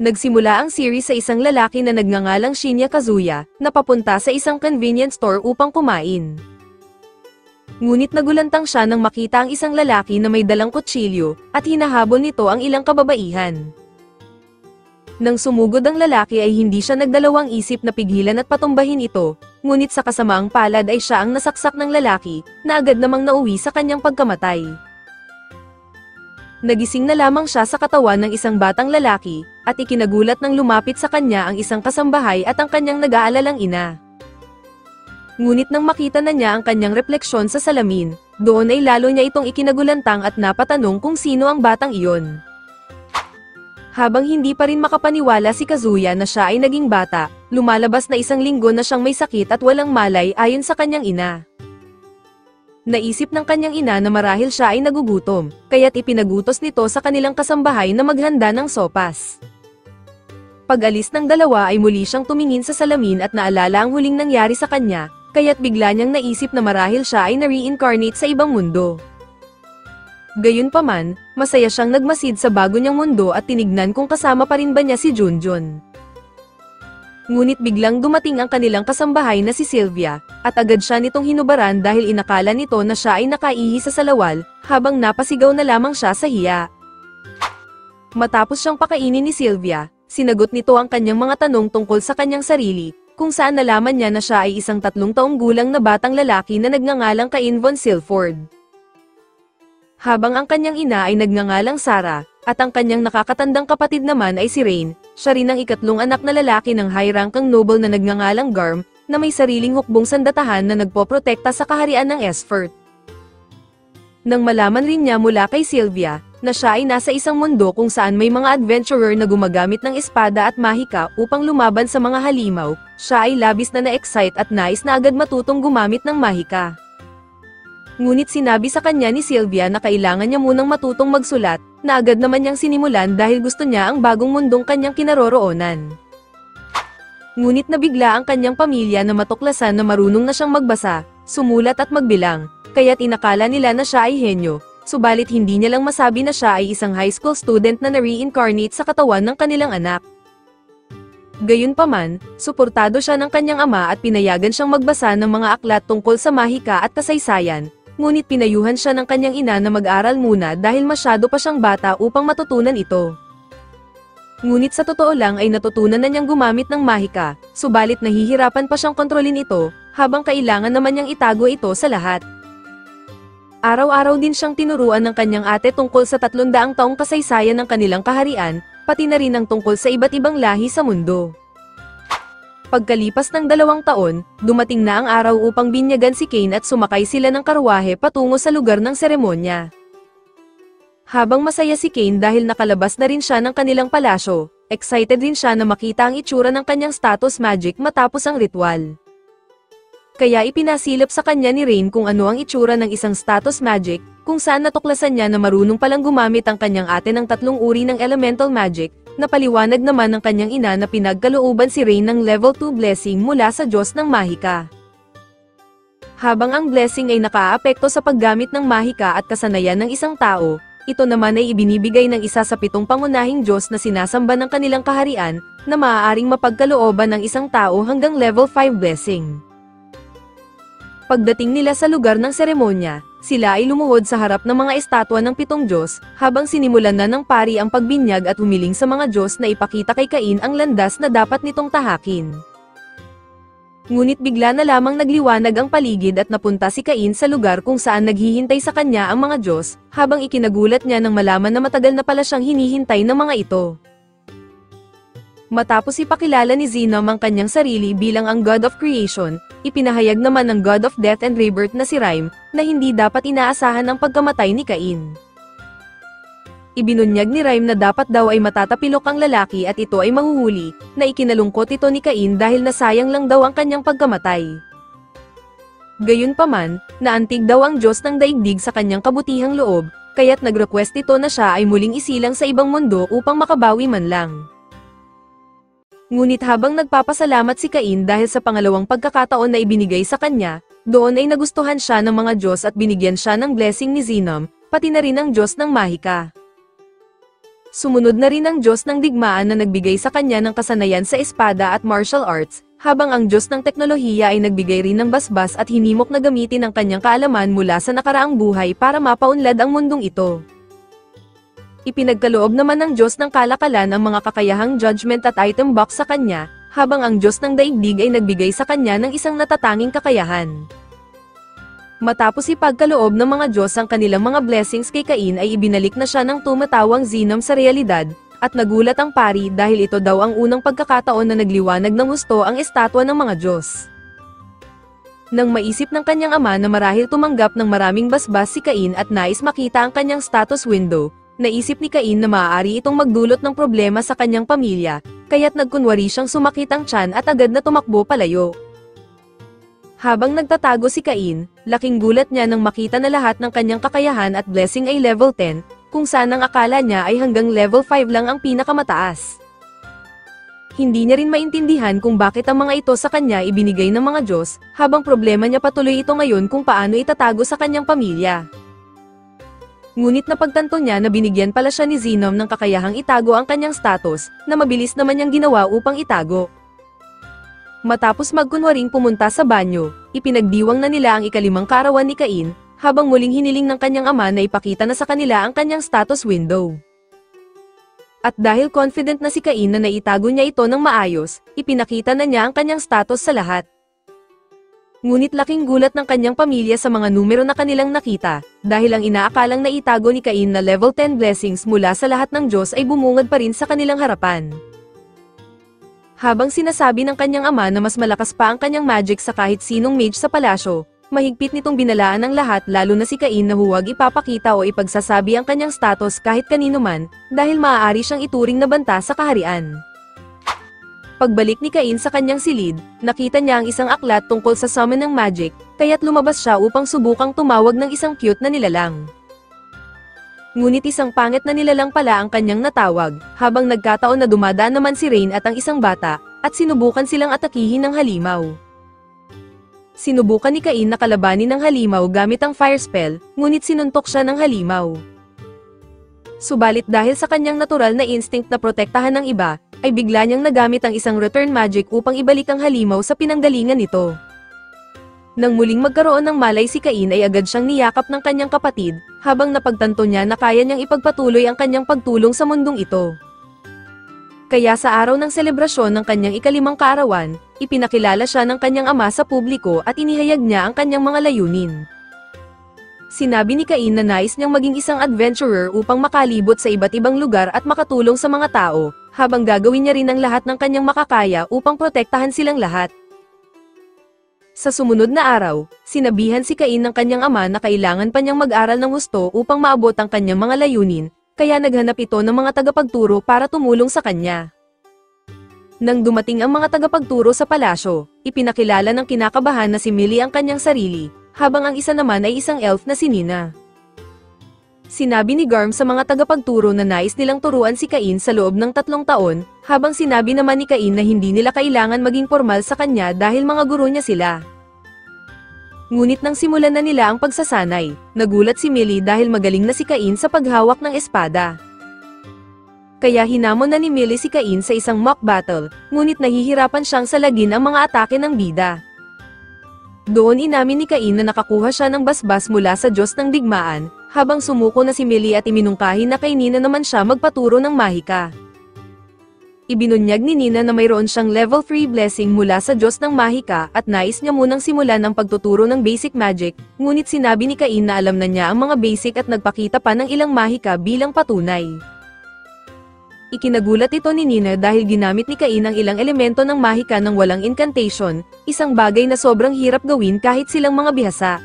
Nagsimula ang series sa isang lalaki na nagngangalang Shinya Kazuya, na papunta sa isang convenience store upang kumain. Ngunit nagulantang siya nang makita ang isang lalaki na may dalang kutsilyo, at hinahabol nito ang ilang kababaihan. Nang sumugod ang lalaki ay hindi siya nagdalawang isip na pigilan at patumbahin ito, ngunit sa kasamaang palad ay siya ang nasaksak ng lalaki, na agad namang nauwi sa kanyang pagkamatay. Nagising na lamang siya sa katawan ng isang batang lalaki, at ikinagulat nang lumapit sa kanya ang isang kasambahay at ang kanyang nag-aalalang ina. Ngunit nang makita na niya ang kanyang refleksyon sa salamin, doon ay lalo niya itong ikinagulantang at napatanong kung sino ang batang iyon. Habang hindi pa rin makapaniwala si Kazuya na siya ay naging bata, lumalabas na 1 linggo na siyang may sakit at walang malay ayon sa kanyang ina. Naisip ng kanyang ina na marahil siya ay nagugutom, kaya't ipinagutos nito sa kanilang kasambahay na maghanda ng sopas. Pag-alis ng dalawa ay muli siyang tumingin sa salamin at naalala ang huling nangyari sa kanya, kaya't bigla niyang naisip na marahil siya ay na-reincarnate sa ibang mundo. Gayunpaman, masaya siyang nagmasid sa bago niyang mundo at tinignan kung kasama pa rin ba niya si Junjun. Ngunit biglang dumating ang kanilang kasambahay na si Sylvia, at agad siya nitong hinubaran dahil inakala nito na siya ay nakaihi sa salawal, habang napasigaw na lamang siya sa hiya. Matapos siyang pakainin ni Sylvia, sinagot nito ang kanyang mga tanong tungkol sa kanyang sarili, kung saan nalaman niya na siya ay isang 3 taong gulang na batang lalaki na nagngangalang Cain von Silford. Habang ang kanyang ina ay nagngangalang Sarah, at ang kanyang nakakatandang kapatid naman ay si Rain, siya rin ang 2 anak na lalaki ng high-rankang noble na nagngangalang Garm, na may sariling hukbong sandatahan na nagpoprotekta sa kaharian ng Esfert. Nang malaman rin niya mula kay Sylvia, na siya ay nasa isang mundo kung saan may mga adventurer na gumagamit ng espada at mahika upang lumaban sa mga halimaw, siya ay labis na na-excite at nais na agad matutong gumamit ng mahika. Ngunit sinabi sa kanya ni Sylvia na kailangan niya munang matutong magsulat, na agad naman niyang sinimulan dahil gusto niya ang bagong mundong kanyang kinaroroonan. Ngunit nabigla ang kanyang pamilya na matuklasan na marunong na siyang magbasa, sumulat at magbilang, kaya't inakala nila na siya ay henyo, subalit hindi niya lang masabi na siya ay isang high school student na na-reincarnate sa katawan ng kanilang anak. Gayunpaman, suportado siya ng kanyang ama at pinayagan siyang magbasa ng mga aklat tungkol sa mahika at kasaysayan, ngunit pinayuhan siya ng kanyang ina na mag-aral muna dahil masyado pa siyang bata upang matutunan ito. Ngunit sa totoo lang ay natutunan na niyang gumamit ng mahika, subalit nahihirapan pa siyang kontrolin ito, habang kailangan naman niyang itago ito sa lahat. Araw-araw din siyang tinuruan ng kanyang ate tungkol sa 300 taong kasaysayan ng kanilang kaharian, pati na rin ang tungkol sa iba't ibang lahi sa mundo. Pagkalipas ng 2 taon, dumating na ang araw upang binyagan si Cain at sumakay sila ng karwahe patungo sa lugar ng seremonya. Habang masaya si Cain dahil nakalabas na rin siya ng kanilang palasyo, excited din siya na makita ang itsura ng kanyang status magic matapos ang ritual. Kaya ipinasilip sa kanya ni Rain kung ano ang itsura ng isang status magic, kung saan natuklasan niya na marunong palang gumamit ang kanyang ate ng 3 uri ng elemental magic, na paliwanag naman ng kanyang ina na pinagkalooban si Rain ng level 2 blessing mula sa Diyos ng Mahika. Habang ang blessing ay nakaapekto sa paggamit ng mahika at kasanayan ng isang tao, ito naman ay ibinibigay ng isa sa 7 pangunahing Diyos na sinasamba ng kanilang kaharian, na maaaring mapagkalooban ng isang tao hanggang level 5 blessing. Pagdating nila sa lugar ng seremonya, sila ay lumuhod sa harap ng mga estatwa ng 7 Diyos, habang sinimulan na ng pari ang pagbinyag at humiling sa mga Diyos na ipakita kay Cain ang landas na dapat nitong tahakin. Ngunit bigla na lamang nagliwanag ang paligid at napunta si Cain sa lugar kung saan naghihintay sa kanya ang mga Diyos, habang ikinagulat niya nang malaman na matagal na pala siyang hinihintay ng mga ito. Matapos ipakilala ni Xenom ang kanyang sarili bilang ang God of Creation, ipinahayag naman ng God of Death and Rebirth na si Rhyme, na hindi dapat inaasahan ang pagkamatay ni Cain. Ibinunyag ni Rhyme na dapat daw ay matatapilok ang lalaki at ito ay mahuhuli, na ikinalungkot ito ni Cain dahil nasayang lang daw ang kanyang pagkamatay. Gayunpaman, naantig daw ang Diyos ng daigdig sa kanyang kabutihang loob, kaya't nag-request ito na siya ay muling isilang sa ibang mundo upang makabawi man lang. Ngunit habang nagpapasalamat si Cain dahil sa pangalawang pagkakataon na ibinigay sa kanya, doon ay nagustuhan siya ng mga Diyos at binigyan siya ng blessing ni Xenom, pati na rin ang Diyos ng Mahika. Sumunod na rin ang Diyos ng digmaan na nagbigay sa kanya ng kasanayan sa espada at martial arts, habang ang Diyos ng teknolohiya ay nagbigay rin ng basbas at hinimok na gamitin ang kanyang kaalaman mula sa nakaraang buhay para mapaunlad ang mundong ito. Ipinagkaloob naman ng Diyos ng kalakalan ang mga kakayahang judgment at item box sa kanya, habang ang Diyos ng daigdig ay nagbigay sa kanya ng isang natatanging kakayahan. Matapos ipagkaloob ng mga Diyos ang kanilang mga blessings kay Cain ay ibinalik na siya ng tumatawang Zenom sa realidad, at nagulat ang pari dahil ito daw ang unang pagkakataon na nagliwanag ng husto ang estatwa ng mga Diyos. Nang maisip ng kanyang ama na marahil tumanggap ng maraming basbas si Cain at nais makita ang kanyang status window, naisip ni Cain na maaari itong magdulot ng problema sa kanyang pamilya, kaya't nagkunwari siyang sumakit ang tiyan at agad na tumakbo palayo. Habang nagtatago si Cain, laking gulat niya nang makita na lahat ng kanyang kakayahan at blessing ay level 10, kung saan ang akala niya ay hanggang level 5 lang ang pinakamataas. Hindi niya rin maintindihan kung bakit ang mga ito sa kanya ibinigay ng mga Diyos, habang problema niya patuloy ito ngayon kung paano itatago sa kanyang pamilya. Ngunit napagtanto niya na binigyan pala siya ni Zenom ng kakayahang itago ang kanyang status, na mabilis naman niyang ginawa upang itago. Matapos magkunwaring pumunta sa banyo, ipinagdiwang na nila ang ikalimang kaarawan ni Cain, habang muling hiniling ng kanyang ama na ipakita na sa kanila ang kanyang status window. At dahil confident na si Cain na naitago niya ito ng maayos, ipinakita na niya ang kanyang status sa lahat. Ngunit laking gulat ng kanyang pamilya sa mga numero na kanilang nakita, dahil ang inaakalang naitago ni Cain na level 10 blessings mula sa lahat ng Diyos ay bumungad pa rin sa kanilang harapan. Habang sinasabi ng kanyang ama na mas malakas pa ang kanyang magic sa kahit sinong mage sa palasyo, mahigpit nitong binalaan ng lahat lalo na si Cain na huwag ipapakita o ipagsasabi ang kanyang status kahit kanino man, dahil maaari siyang ituring na banta sa kaharian. Pagbalik ni Cain sa kanyang silid, nakita niya ang isang aklat tungkol sa summon ng magic, kaya't lumabas siya upang subukang tumawag ng isang cute na nilalang. Ngunit isang pangit na nilalang pala ang kanyang natawag, habang nagkataon na dumadaan naman si Rain at ang isang bata, at sinubukan silang atakihin ng halimaw. Sinubukan ni Cain na kalabanin ng halimaw gamit ang fire spell, ngunit sinuntok siya ng halimaw. Subalit dahil sa kanyang natural na instinct na protektahan ng iba, ay bigla niyang nagamit ang isang return magic upang ibalik ang halimaw sa pinanggalingan nito. Nang muling magkaroon ng malay si Cain ay agad siyang niyakap ng kanyang kapatid, habang napagtanto niya na kaya niyang ipagpatuloy ang kanyang pagtulong sa mundong ito. Kaya sa araw ng selebrasyon ng kanyang ikalimang kaarawan, ipinakilala siya ng kanyang ama sa publiko at inihayag niya ang kanyang mga layunin. Sinabi ni Cain na nais niyang maging isang adventurer upang makalibot sa iba't ibang lugar at makatulong sa mga tao, habang gagawin niya rin ang lahat ng kanyang makakaya upang protektahan silang lahat. Sa sumunod na araw, sinabihan si Cain ng kanyang ama na kailangan pa niyang mag-aral ng husto upang maabot ang kanyang mga layunin, kaya naghanap ito ng mga tagapagturo para tumulong sa kanya. Nang dumating ang mga tagapagturo sa palasyo, ipinakilala ng kinakabahan na si Millie ang kanyang sarili, habang ang isa naman ay isang elf na si Nina. Sinabi ni Garm sa mga tagapagturo na nais nilang turuan si Cain sa loob ng 3 taon, habang sinabi naman ni Cain na hindi nila kailangan maging formal sa kanya dahil mga guro niya sila. Ngunit nang simulan na nila ang pagsasanay, nagulat si Millie dahil magaling na si Cain sa paghawak ng espada. Kaya hinamon na ni Millie si Cain sa isang mock battle, ngunit nahihirapan siyang salagin ang mga atake ng bida. Doon inamin ni Cain na nakakuha siya ng basbas mula sa Diyos ng digmaan, habang sumuko na si Millie at iminungkahi na kay Nina naman siya magpaturo ng mahika. Ibinunyag ni Nina na mayroon siyang level 3 blessing mula sa Diyos ng mahika at nais niya munang simulan ang pagtuturo ng basic magic, ngunit sinabi ni Cain na alam na niya ang mga basic at nagpakita pa ng ilang mahika bilang patunay. Ikinagulat ito ni Nina dahil ginamit ni Cain ang ilang elemento ng mahika ng walang incantation, isang bagay na sobrang hirap gawin kahit silang mga bihasa.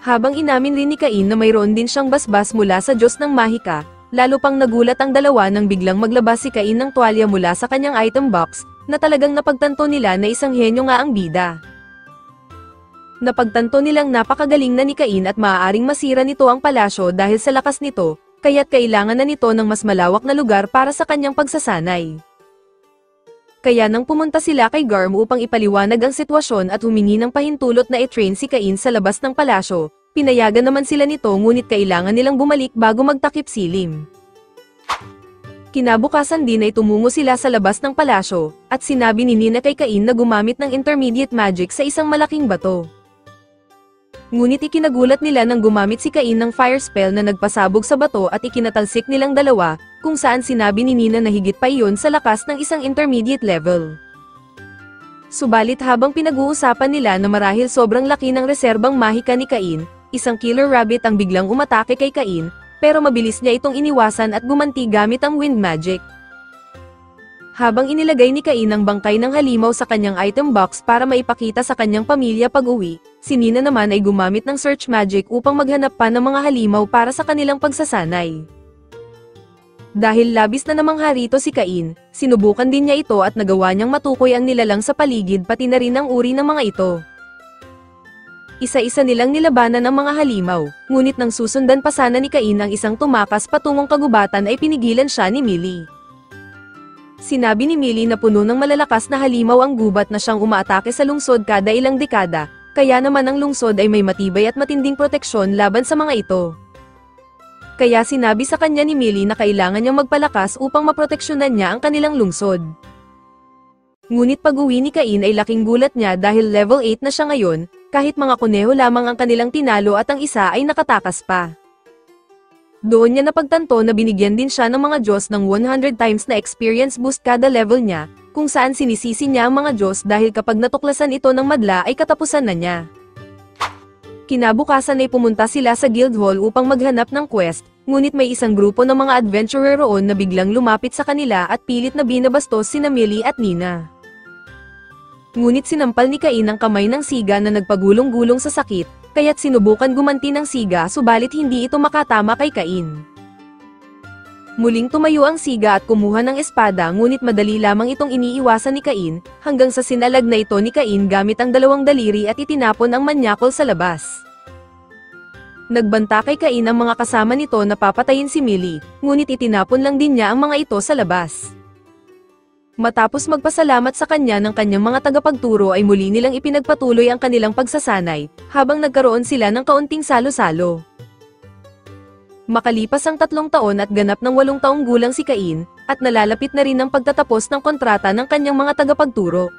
Habang inamin rin ni Cain na mayroon din siyang basbas mula sa Diyos ng mahika, lalo pang nagulat ang dalawa nang biglang maglabas si Cain ng tuwalya mula sa kanyang item box, na talagang napagtanto nila na isang henyo nga ang bida. Napagtanto nilang napakagaling na ni Cain at maaaring masira nito ang palasyo dahil sa lakas nito, kaya't kailangan na nito ng mas malawak na lugar para sa kanyang pagsasanay. Kaya nang pumunta sila kay Garm upang ipaliwanag ang sitwasyon at humingi ng pahintulot na i-train si Cain sa labas ng palasyo, pinayagan naman sila nito ngunit kailangan nilang bumalik bago magtakip silim. Kinabukasan din ay tumungo sila sa labas ng palasyo, at sinabi ni Nina kay Cain na gumamit ng intermediate magic sa isang malaking bato. Ngunit ikinagulat nila nang gumamit si Cain ng fire spell na nagpasabog sa bato at ikinatalsik nilang dalawa, kung saan sinabi ni Nina na higit pa iyon sa lakas ng isang intermediate level. Subalit habang pinag-uusapan nila na marahil sobrang laki ng reserbang mahika ni Cain, isang killer rabbit ang biglang umatake kay Cain, pero mabilis niya itong iniwasan at gumanti gamit ang wind magic. Habang inilagay ni Cain ang bangkay ng halimaw sa kanyang item box para maipakita sa kanyang pamilya pag-uwi, si Nina naman ay gumamit ng search magic upang maghanap pa ng mga halimaw para sa kanilang pagsasanay. Dahil labis na namang harito si Cain, sinubukan din niya ito at nagawa niyang matukoy ang nilalang sa paligid pati na rin ang uri ng mga ito. Isa-isa nilang nilabanan ang mga halimaw, ngunit nang susundan pa sana ni Cain ang isang tumakas patungong kagubatan ay pinigilan siya ni Millie. Sinabi ni Millie na puno ng malalakas na halimaw ang gubat na siyang umaatake sa lungsod kada ilang dekada, kaya naman ang lungsod ay may matibay at matinding proteksyon laban sa mga ito. Kaya sinabi sa kanya ni Millie na kailangan niyang magpalakas upang maproteksyonan niya ang kanilang lungsod. Ngunit pag-uwi ni Cain ay laking gulat niya dahil level 8 na siya ngayon, kahit mga kuneho lamang ang kanilang tinalo at ang isa ay nakatakas pa. Doon niya napagtanto na binigyan din siya ng mga Diyos ng 100 times na experience boost kada level niya, kung saan sinisisi niya ang mga Diyos dahil kapag natuklasan ito ng madla ay katapusan na niya. Kinabukasan ay pumunta sila sa guild hall upang maghanap ng quest, ngunit may isang grupo ng mga adventurer roon na biglang lumapit sa kanila at pilit na binabastos sina Millie at Nina. Ngunit sinampal ni Cain ang kamay ng siga na nagpagulong-gulong sa sakit, kaya't sinubukan gumanti ng siga subalit hindi ito makatama kay Cain. Muling tumayo ang siga at kumuha ng espada ngunit madali lamang itong iniiwasan ni Cain, hanggang sa sinalag na ito ni Cain gamit ang dalawang daliri at itinapon ang manyakol sa labas. Nagbanta kay Cain ang mga kasama nito na papatayin si Millie, ngunit itinapon lang din niya ang mga ito sa labas. Matapos magpasalamat sa kanya ng kanyang mga tagapagturo ay muli nilang ipinagpatuloy ang kanilang pagsasanay, habang nagkaroon sila ng kaunting salo-salo. Makalipas ang 3 taon at ganap ng 8 taong gulang si Cain, at nalalapit na rin ang pagtatapos ng kontrata ng kanyang mga tagapagturo.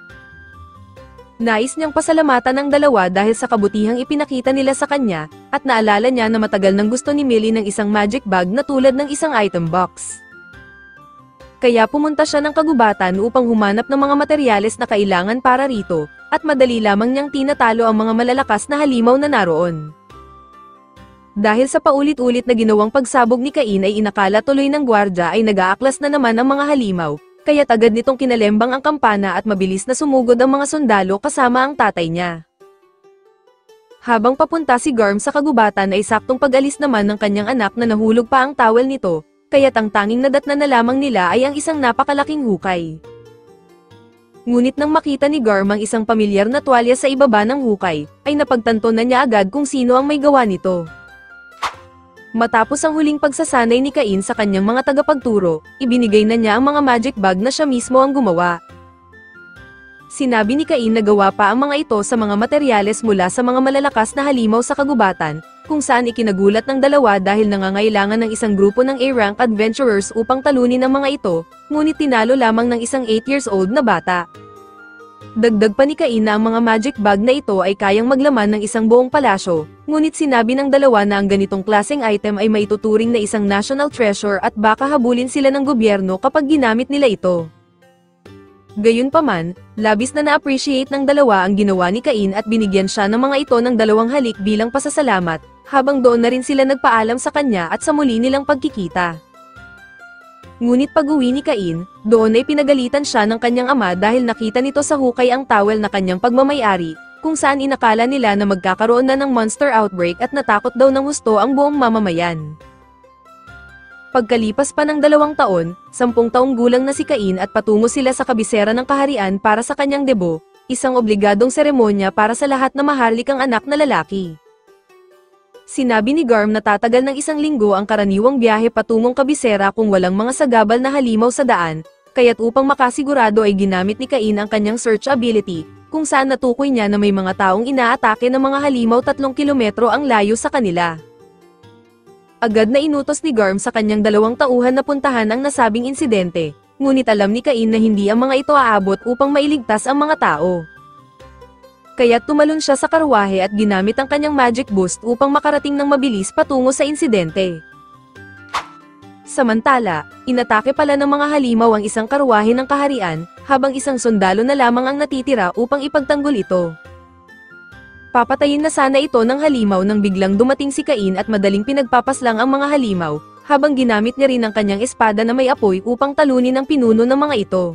Nais niyang pasalamatan ang dalawa dahil sa kabutihang ipinakita nila sa kanya, at naalala niya na matagal nang gusto ni Millie ng isang magic bag na tulad ng isang item box. Kaya pumunta siya ng kagubatan upang humanap ng mga materyales na kailangan para rito, at madali lamang niyang tinatalo ang mga malalakas na halimaw na naroon. Dahil sa paulit-ulit na ginawang pagsabog ni Cain ay inakala tuloy ng gwardya ay nag-aaklas na naman ang mga halimaw, kaya't agad nitong kinalembang ang kampana at mabilis na sumugod ang mga sundalo kasama ang tatay niya. Habang papunta si Garm sa kagubatan ay saktong pag-alis naman ng kanyang anak na nahulog pa ang towel nito, kaya't ang tanging nadatnan na lamang nila ay ang isang napakalaking hukay. Ngunit nang makita ni Garm ang isang pamilyar na tuwalya sa ibaba ng hukay, ay napagtanto na niya agad kung sino ang may gawa nito. Matapos ang huling pagsasanay ni Cain sa kanyang mga tagapagturo, ibinigay na niya ang mga magic bag na siya mismo ang gumawa. Sinabi ni Cain na gawa pa ang mga ito sa mga materyales mula sa mga malalakas na halimaw sa kagubatan, kung saan ikinagulat ng dalawa dahil nangangailangan ng isang grupo ng A-rank adventurers upang talunin ang mga ito, ngunit tinalo lamang ng isang 8 years old na bata. Dagdag pa ni Cain na ang mga magic bag na ito ay kayang maglaman ng isang buong palasyo, ngunit sinabi ng dalawa na ang ganitong klaseng item ay maituturing na isang national treasure at baka habulin sila ng gobyerno kapag ginamit nila ito. Gayunpaman, labis na na-appreciate ng dalawa ang ginawa ni Cain at binigyan siya ng mga ito ng 2 halik bilang pasasalamat, habang doon na rin sila nagpaalam sa kanya at sa muli nilang pagkikita. Ngunit pag-uwi ni Cain, doon ay pinagalitan siya ng kanyang ama dahil nakita nito sa hukay ang towel na kanyang pagmamayari, kung saan inakala nila na magkakaroon na ng monster outbreak at natakot daw ng husto ang buong mamamayan. Pagkalipas pa ng 2 taon, 10 taong gulang na si Cain at patungo sila sa kabisera ng kaharian para sa kanyang debo, isang obligadong seremonya para sa lahat na maharlikang anak na lalaki. Sinabi ni Garm na tatagal ng 1 linggo ang karaniwang biyahe patungong kabisera kung walang mga sagabal na halimaw sa daan, kaya't upang makasigurado ay ginamit ni Cain ang kanyang search ability, kung saan natukoy niya na may mga taong inaatake ng mga halimaw 3 kilometro ang layo sa kanila. Agad na inutos ni Garm sa kanyang 2 tauhan na puntahan ang nasabing insidente, ngunit alam ni Cain na hindi ang mga ito aabot upang mailigtas ang mga tao. Kaya tumalon siya sa karwahe at ginamit ang kanyang magic boost upang makarating ng mabilis patungo sa insidente. Samantala, inatake pala ng mga halimaw ang isang karwahe ng kaharian, habang isang sundalo na lamang ang natitira upang ipagtanggol ito. Papatayin na sana ito ng halimaw nang biglang dumating si Cain at madaling pinagpapaslang ang mga halimaw, habang ginamit niya rin ang kanyang espada na may apoy upang talunin ang pinuno ng mga ito.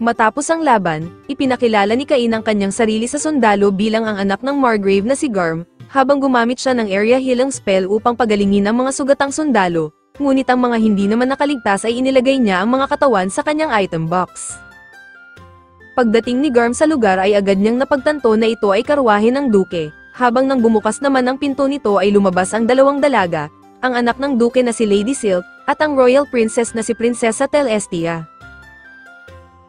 Matapos ang laban, ipinakilala ni Cain ang kanyang sarili sa sundalo bilang ang anak ng Margrave na si Garm, habang gumamit siya ng area healing spell upang pagalingin ang mga sugatang sundalo, ngunit ang mga hindi naman nakaligtas ay inilagay niya ang mga katawan sa kanyang item box. Pagdating ni Garm sa lugar ay agad niyang napagtanto na ito ay karwahe ng duke, habang nang bumukas naman ang pinto nito ay lumabas ang 2 dalaga, ang anak ng duke na si Lady Silk, at ang royal princess na si Prinsesa Telestia.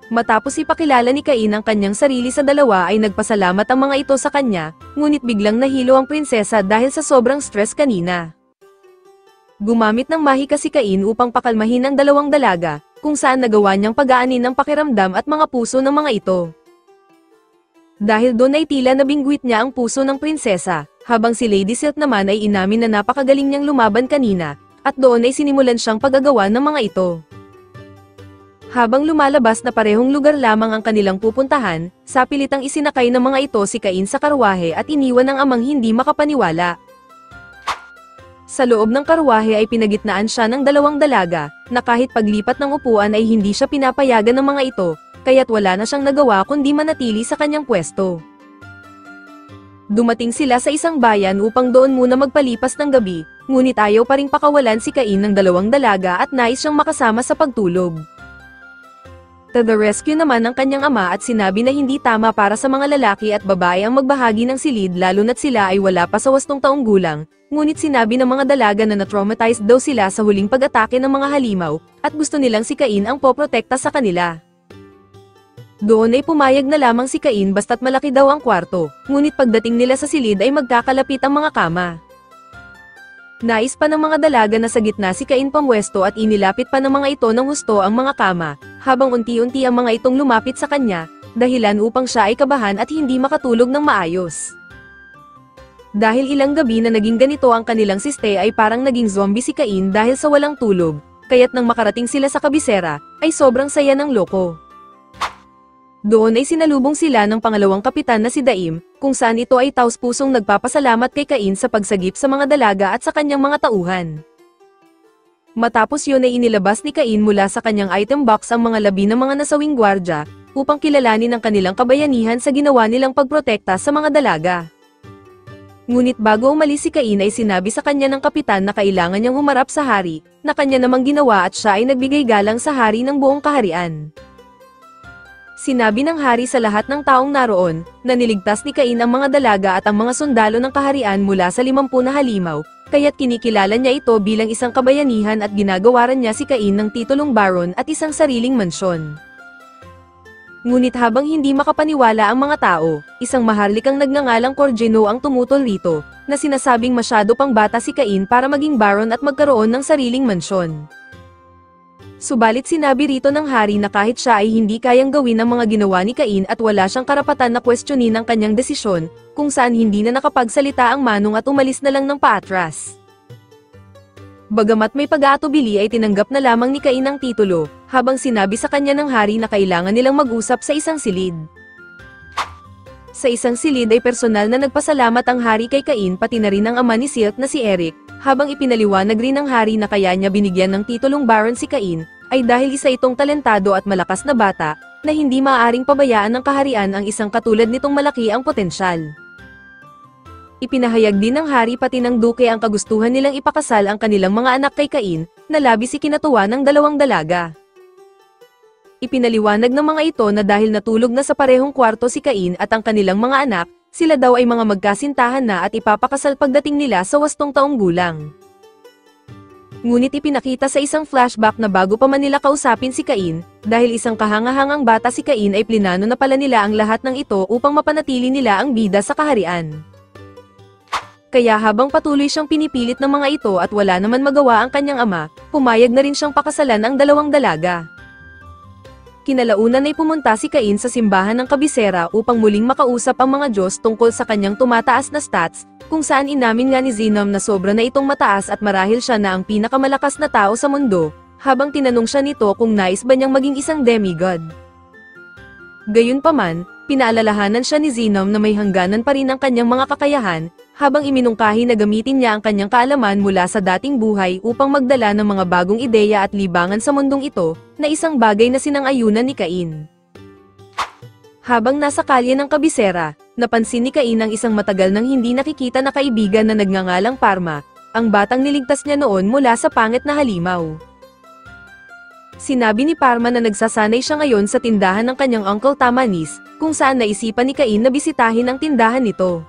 Matapos ipakilala ni Cain ang kanyang sarili sa dalawa ay nagpasalamat ang mga ito sa kanya, ngunit biglang nahilo ang prinsesa dahil sa sobrang stress kanina. Gumamit ng mahika si Cain upang pakalmahin ang 2 dalaga, kung saan nagawa niyang pag-aanin ang pakiramdam at mga puso ng mga ito. Dahil doon ay tila nabingwit niya ang puso ng prinsesa, habang si Lady Silk naman ay inamin na napakagaling niyang lumaban kanina, at doon ay sinimulan siyang paggagawa ng mga ito. Habang lumalabas na parehong lugar lamang ang kanilang pupuntahan, sapilitang isinakay ng mga ito si Cain sa karwahe at iniwan ng amang hindi makapaniwala. Sa loob ng karwahe ay pinagitnaan siya ng 2 dalaga, na kahit paglipat ng upuan ay hindi siya pinapayagan ng mga ito, kaya't wala na siyang nagawa kundi manatili sa kanyang pwesto. Dumating sila sa isang bayan upang doon muna magpalipas ng gabi, ngunit ayaw pa ring pakawalan si Cain ng 2 dalaga at nais siyang makasama sa pagtulog. To the rescue naman ng kanyang ama at sinabi na hindi tama para sa mga lalaki at babae ang magbahagi ng silid lalo na't sila ay wala pa sa 8 taong gulang, ngunit sinabi ng mga dalaga na na-traumatized daw sila sa huling pag-atake ng mga halimaw, at gusto nilang si Cain ang poprotekta sa kanila. Doon ay pumayag na lamang si Cain basta't malaki daw ang kwarto, ngunit pagdating nila sa silid ay magkakalapit ang mga kama. Nais pa ng mga dalaga na sa gitna si Cain pamwesto at inilapit pa ng mga ito ng husto ang mga kama, habang unti-unti ang mga itong lumapit sa kanya, dahilan upang siya ay kabahan at hindi makatulog ng maayos. Dahil ilang gabi na naging ganito ang kanilang siste ay parang naging zombie si Cain dahil sa walang tulog, kaya't nang makarating sila sa kabisera, ay sobrang saya ng loko. Doon ay sinalubong sila ng pangalawang kapitan na si Daim, kung saan ito ay taos-pusong nagpapasalamat kay Cain sa pagsagip sa mga dalaga at sa kanyang mga tauhan. Matapos yun ay inilabas ni Cain mula sa kanyang item box ang mga labi ng mga nasawing gwardya, upang kilalanin ang kanilang kabayanihan sa ginawa nilang pagprotekta sa mga dalaga. Ngunit bago umalis si Cain ay sinabi sa kanya ng kapitan na kailangan niyang humarap sa hari, na kanya namang ginawa at siya ay nagbigay galang sa hari ng buong kaharian. Sinabi ng hari sa lahat ng taong naroon, na niligtas ni Cain ang mga dalaga at ang mga sundalo ng kaharian mula sa 50 na halimaw, kaya't kinikilala niya ito bilang isang kabayanihan at ginagawaran niya si Cain ng titulong baron at isang sariling mansyon. Ngunit habang hindi makapaniwala ang mga tao, isang maharlikang nagngangalang Corgino ang tumutol rito, na sinasabing masyado pang bata si Cain para maging baron at magkaroon ng sariling mansyon. Subalit sinabi rito ng hari na kahit siya ay hindi kayang gawin ang mga ginawa ni Cain at wala siyang karapatan na kwestiyonin ang kanyang desisyon, kung saan hindi na nakapagsalita ang manong at umalis na lang ng paatras. Bagamat may pag-aatubili ay tinanggap na lamang ni Cain ang titulo, habang sinabi sa kanya ng hari na kailangan nilang mag-usap sa isang silid. Sa isang silid ay personal na nagpasalamat ang hari kay Cain pati na rin ang ama ni Silk na si Eric, habang ipinaliwanag rin ng hari na kaya niya binigyan ng titulong baron si Cain, ay dahil isa itong talentado at malakas na bata, na hindi maaaring pabayaan ng kaharian ang isang katulad nitong malaki ang potensyal. Ipinahayag din ng hari pati ng duke ang kagustuhan nilang ipakasal ang kanilang mga anak kay Cain, na labis ikinatuwa ng 2 dalaga. Ipinaliwanag ng mga ito na dahil natulog na sa parehong kwarto si Cain at ang kanilang mga anak, sila daw ay mga magkasintahan na at ipapakasal pagdating nila sa 8 taong gulang. Ngunit ipinakita sa isang flashback na bago pa man nila kausapin si Cain, dahil isang kahangahangang bata si Cain ay plinano na pala nila ang lahat ng ito upang mapanatili nila ang bida sa kaharian. Kaya habang patuloy siyang pinipilit ng mga ito at wala naman magawa ang kanyang ama, pumayag na rin siyang pakasalan ang dalawang dalaga. Kinalaunan ay pumunta si Cain sa simbahan ng kabisera upang muling makausap ang mga Diyos tungkol sa kanyang tumataas na stats, kung saan inamin nga ni Zenom na sobra na itong mataas at marahil siya na ang pinakamalakas na tao sa mundo, habang tinanong siya nito kung nais ba niyang maging isang demigod. Gayunpaman, pinaalalahanan siya ni Zenom na may hangganan pa rin ang kanyang mga kakayahan, habang iminungkahi na gamitin niya ang kanyang kaalaman mula sa dating buhay upang magdala ng mga bagong ideya at libangan sa mundong ito, na isang bagay na sinang-ayunan ni Cain. Habang nasa kalye ng kabisera, napansin ni Cain ang isang matagal nang hindi nakikita na kaibigan na nagngangalang Parma, ang batang niligtas niya noon mula sa pangit na halimaw. Sinabi ni Parma na nagsasanay siya ngayon sa tindahan ng kanyang Uncle Tamanis, kung saan naisipan ni Cain na bisitahin ang tindahan nito.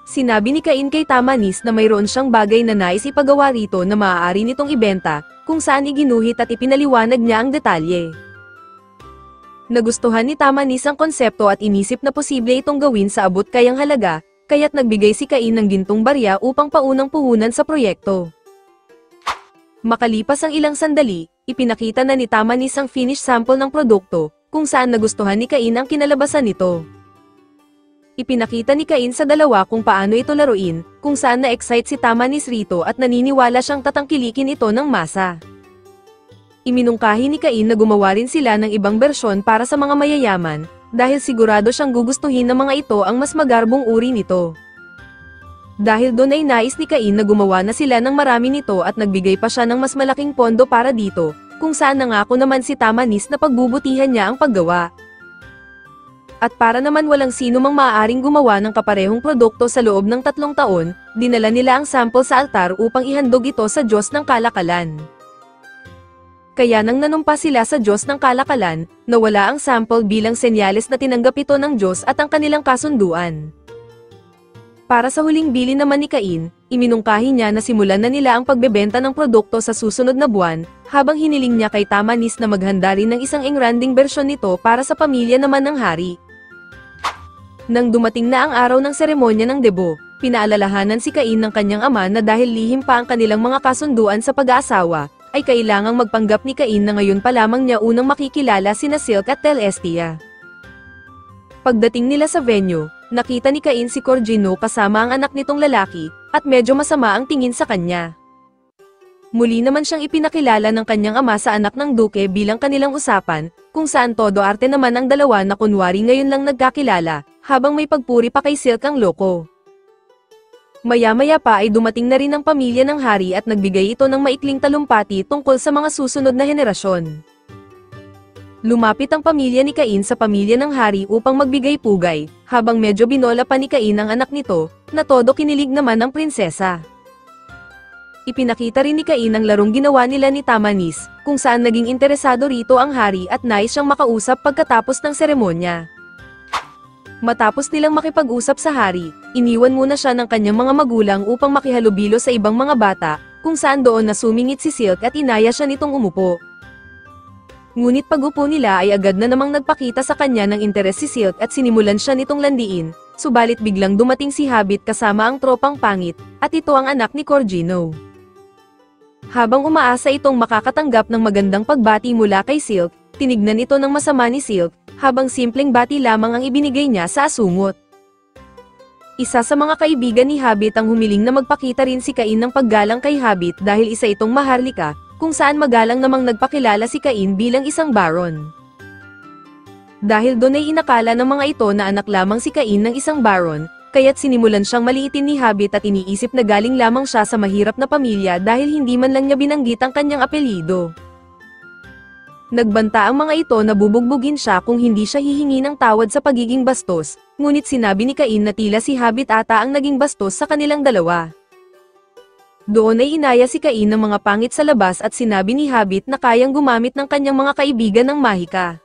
Sinabi ni Cain kay Tamanis na mayroon siyang bagay na nais ipagawa rito na maaari nitong ibenta, kung saan iginuhit at ipinaliwanag niya ang detalye. Nagustuhan ni Tamanis ang konsepto at inisip na posible itong gawin sa abot kayang halaga, kaya't nagbigay si Cain ng gintong barya upang paunang puhunan sa proyekto. Makalipas ang ilang sandali, ipinakita na ni Tamanis ang finished sample ng produkto, kung saan nagustuhan ni Cain ang kinalabasan nito. Ipinakita ni Cain sa dalawa kung paano ito laruin, kung saan na-excite si Tamanis rito at naniniwala siyang tatangkilikin ito ng masa. Iminungkahi ni Cain na gumawa rin sila ng ibang bersyon para sa mga mayayaman, dahil sigurado siyang gugustuhin ng mga ito ang mas magarbong uri nito. Dahil doon ay nais ni Cain na gumawa na sila ng marami nito at nagbigay pa siya ng mas malaking pondo para dito, kung saan nangako naman si Tamanis na pagbubutihan niya ang paggawa. At para naman walang sino mang maaaring gumawa ng kaparehong produkto sa loob ng 3 taon, dinala nila ang sample sa altar upang ihandog ito sa Diyos ng Kalakalan. Kaya nang nanumpa sila sa Diyos ng Kalakalan, nawala ang sample bilang senyales na tinanggap ito ng Diyos at ang kanilang kasunduan. Para sa huling bili naman ni Cain, iminungkahi niya na simulan na nila ang pagbebenta ng produkto sa susunod na buwan, habang hiniling niya kay Tamanis na maghanda rin ng isang engranding bersyon nito para sa pamilya naman ng hari. Nang dumating na ang araw ng seremonya ng debo, pinaalalahanan si Cain ng kanyang ama na dahil lihim pa ang kanilang mga kasunduan sa pag-aasawa, ay kailangang magpanggap ni Cain na ngayon pa lamang niya unang makikilala sina Silk at Telestia. Pagdating nila sa venue, nakita ni Cain si Corgino kasama ang anak nitong lalaki, at medyo masama ang tingin sa kanya. Muli naman siyang ipinakilala ng kanyang ama sa anak ng duke bilang kanilang usapan, kung saan todo arte naman ang dalawa na kunwari ngayon lang nagkakilala, habang may pagpuri pa kay Silk ang loko. Maya-maya pa ay dumating na rin ang pamilya ng hari at nagbigay ito ng maikling talumpati tungkol sa mga susunod na henerasyon. Lumapit ang pamilya ni Cain sa pamilya ng hari upang magbigay pugay, habang medyo binola pa ni Cain ang anak nito, na todo kinilig naman ng prinsesa. Ipinakita rin ni Cain ang larong ginawa nila ni Tamanis, kung saan naging interesado rito ang hari at nais siyang makausap pagkatapos ng seremonya. Matapos nilang makipag-usap sa hari, iniwan muna siya ng kanyang mga magulang upang makihalubilo sa ibang mga bata, kung saan doon na sumingit si Silk at inaya siya nitong umupo. Ngunit pag-upo nila ay agad na namang nagpakita sa kanya ng interes si Silk at sinimulan siya nitong landiin, subalit biglang dumating si Habit kasama ang tropang pangit, at ito ang anak ni Corgino. Habang umaasa itong makakatanggap ng magandang pagbati mula kay Silk, tinignan ito ng masama ni Silk, habang simpleng bati lamang ang ibinigay niya sa asungot. Isa sa mga kaibigan ni Habit ang humiling na magpakita rin si Cain ng paggalang kay Habit dahil isa itong maharlika, kung saan magalang namang nagpakilala si Cain bilang isang baron. Dahil doon ay inakala ng mga ito na anak lamang si Cain ng isang baron, kaya't sinimulan siyang maliitin ni Habit at iniisip na galing lamang siya sa mahirap na pamilya dahil hindi man lang niya binanggit ang kanyang apelyido. Nagbanta ang mga ito na bubugbugin siya kung hindi siya hihingi ng tawad sa pagiging bastos, ngunit sinabi ni Cain na tila si Habit ata ang naging bastos sa kanilang dalawa. Doon ay inaya si Cain ng mga pangit sa labas at sinabi ni Habit na kayang gumamit ng kanyang mga kaibigan ng mahika.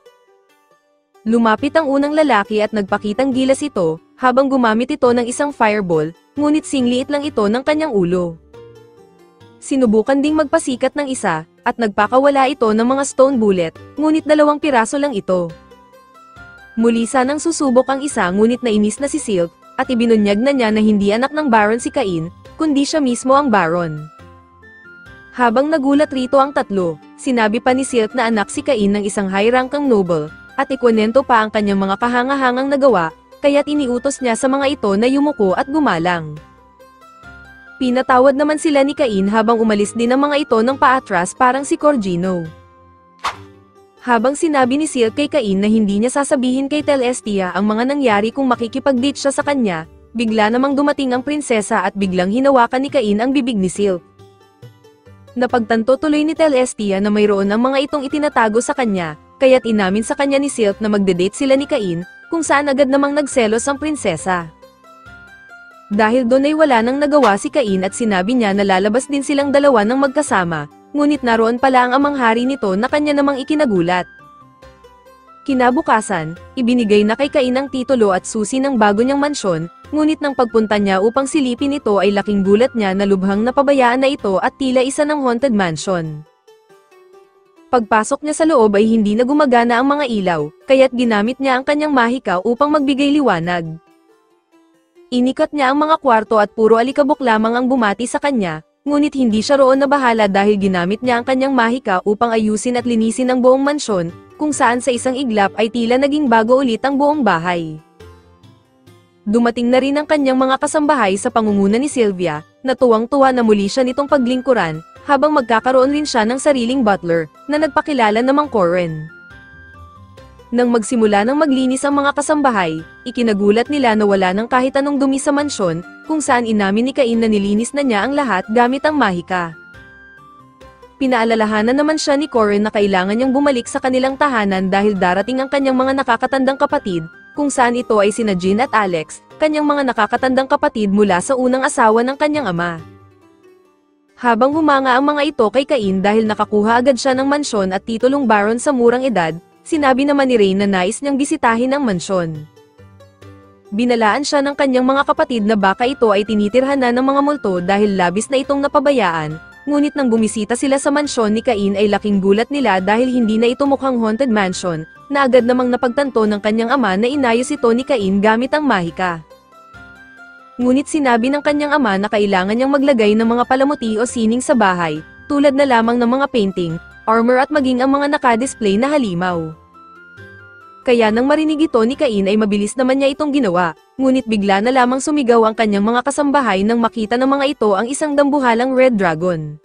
Lumapit ang unang lalaki at nagpakitang gilas ito, habang gumamit ito ng isang fireball, ngunit singliit lang ito ng kanyang ulo. Sinubukan ding magpasikat ng isa, at nagpakawala ito ng mga stone bullet, ngunit 2 piraso lang ito. Muli sanang susubok ang isa ngunit nainis na si Silk, at ibinunyag na niya na hindi anak ng Baron si Cain, kundi siya mismo ang Baron. Habang nagulat rito ang tatlo, sinabi pa ni Silk na anak si Cain ng isang high-rankang noble, at ikwento pa ang kanyang mga kahangahangang nagawa, kaya't iniutos niya sa mga ito na yumuko at gumalang. Pinatawad naman sila ni Cain habang umalis din ang mga ito ng paatras parang si Corgino. Habang sinabi ni Silk kay Cain na hindi niya sasabihin kay Celestia ang mga nangyari kung makikipag-date siya sa kanya, bigla namang dumating ang prinsesa at biglang hinawakan ni Cain ang bibig ni Silk. Napagtanto tuloy ni Celestia na mayroon ang mga itong itinatago sa kanya, kaya't inamin sa kanya ni Silk na magde-date sila ni Cain, kung saan agad namang nagselos ang prinsesa. Dahil doon ay wala nang nagawa si Cain at sinabi niya na lalabas din silang dalawa ng magkasama, ngunit naroon pala ang amang hari nito na kanya namang ikinagulat. Kinabukasan, ibinigay na kay Cain ang titulo at susi ng bago niyang mansyon, ngunit nang pagpunta niya upang silipin ito ay laking gulat niya na lubhang napabayaan na ito at tila isa ng haunted mansion. Pagpasok niya sa loob ay hindi na gumagana ang mga ilaw, kaya't ginamit niya ang kanyang mahika upang magbigay liwanag. Inikat niya ang mga kwarto at puro alikabok lamang ang bumati sa kanya, ngunit hindi siya roon nabahala dahil ginamit niya ang kanyang mahika upang ayusin at linisin ang buong mansyon, kung saan sa isang iglap ay tila naging bago ulit ang buong bahay. Dumating na rin ang kanyang mga kasambahay sa pangunguna ni Sylvia, na tuwang-tuwa na muli siya nitong paglingkuran, habang magkakaroon rin siya ng sariling butler, na nagpakilala namang Corin. Nang magsimula ng maglinis ang mga kasambahay, ikinagulat nila na wala nang kahit anong dumi sa mansyon, kung saan inamin ni Cain na nilinis na niya ang lahat gamit ang mahika. Pinaalalahanan naman siya ni Corin na kailangan niyang bumalik sa kanilang tahanan dahil darating ang kanyang mga nakakatandang kapatid, kung saan ito ay sina Jean at Alex, kanyang mga nakakatandang kapatid mula sa unang asawa ng kanyang ama. Habang humanga ang mga ito kay Cain dahil nakakuha agad siya ng mansyon at titulong Baron sa murang edad, sinabi naman ni Rain na nais niyang bisitahin ang mansyon. Binalaan siya ng kanyang mga kapatid na baka ito ay tinitirhan na ng mga multo dahil labis na itong napabayaan, ngunit nang bumisita sila sa mansyon ni Cain ay laking gulat nila dahil hindi na ito mukhang haunted mansion, na agad namang napagtanto ng kanyang ama na inayos ito ni Cain gamit ang mahika. Ngunit sinabi ng kanyang ama na kailangan niyang maglagay ng mga palamuti o sining sa bahay, tulad na lamang ng mga painting, armor at maging ang mga naka-display na halimaw. Kaya nang marinig ito ni Cain ay mabilis naman niya itong ginawa, ngunit bigla na lamang sumigaw ang kanyang mga kasambahay nang makita ng mga ito ang isang dambuhalang red dragon.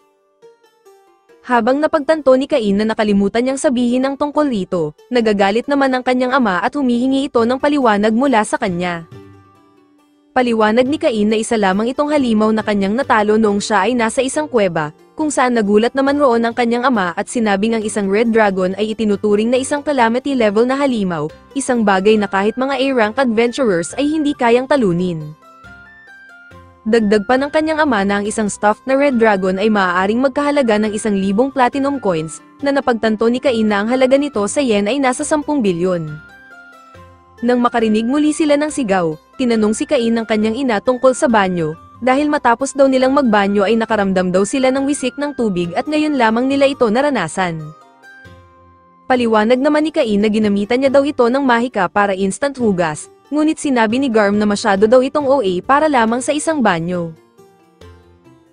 Habang napagtanto ni Cain na nakalimutan niyang sabihin ang tungkol rito, nagagalit naman ang kanyang ama at humihingi ito ng paliwanag mula sa kanya. Paliwanag ni Cain na isa lamang itong halimaw na kanyang natalo noong siya ay nasa isang kuweba, kung saan nagulat naman roon ang kanyang ama at sinabing ang isang red dragon ay itinuturing na isang calamity level na halimaw, isang bagay na kahit mga A-rank adventurers ay hindi kayang talunin. Dagdag pa ng kanyang ama na ang isang stuffed na red dragon ay maaaring magkahalaga ng 1,000 platinum coins, na napagtanto ni Cain na ang halaga nito sa yen ay nasa 10 bilyon. Nang makarinig muli sila ng sigaw, tinanong si Cain ng kanyang ina tungkol sa banyo, dahil matapos daw nilang magbanyo ay nakaramdam daw sila ng wisik ng tubig at ngayon lamang nila ito naranasan. Paliwanag naman ni Cain na ginamitan niya daw ito ng mahika para instant hugas, ngunit sinabi ni Garm na masyado daw itong OA para lamang sa isang banyo.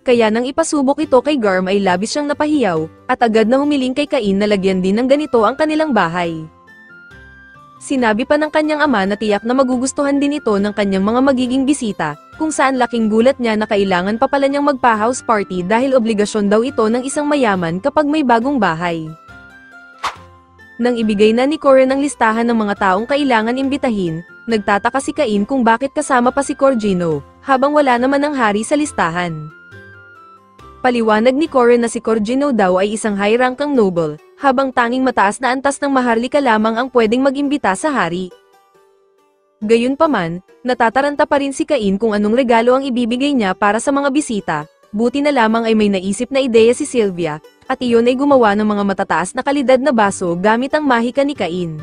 Kaya nang ipasubok ito kay Garm ay labis siyang napahiyaw, at agad na humiling kay Cain na lagyan din ng ganito ang kanilang bahay. Sinabi pa ng kanyang ama na tiyak na magugustuhan din ito ng kanyang mga magiging bisita, kung saan laking gulat niya na kailangan pa pala niyang magpa-house party dahil obligasyon daw ito ng isang mayaman kapag may bagong bahay. Nang ibigay na ni Corin ang listahan ng mga taong kailangan imbitahin, nagtataka si Cain kung bakit kasama pa si Corgino, habang wala naman ang hari sa listahan. Paliwanag ni Corin na si Corgino daw ay isang high-rankang noble, habang tanging mataas na antas ng maharlika lamang ang pwedeng mag-imbita sa hari. Gayunpaman, natataranta pa rin si Cain kung anong regalo ang ibibigay niya para sa mga bisita, buti na lamang ay may naisip na ideya si Sylvia, at iyon ay gumawa ng mga matataas na kalidad na baso gamit ang mahika ni Cain.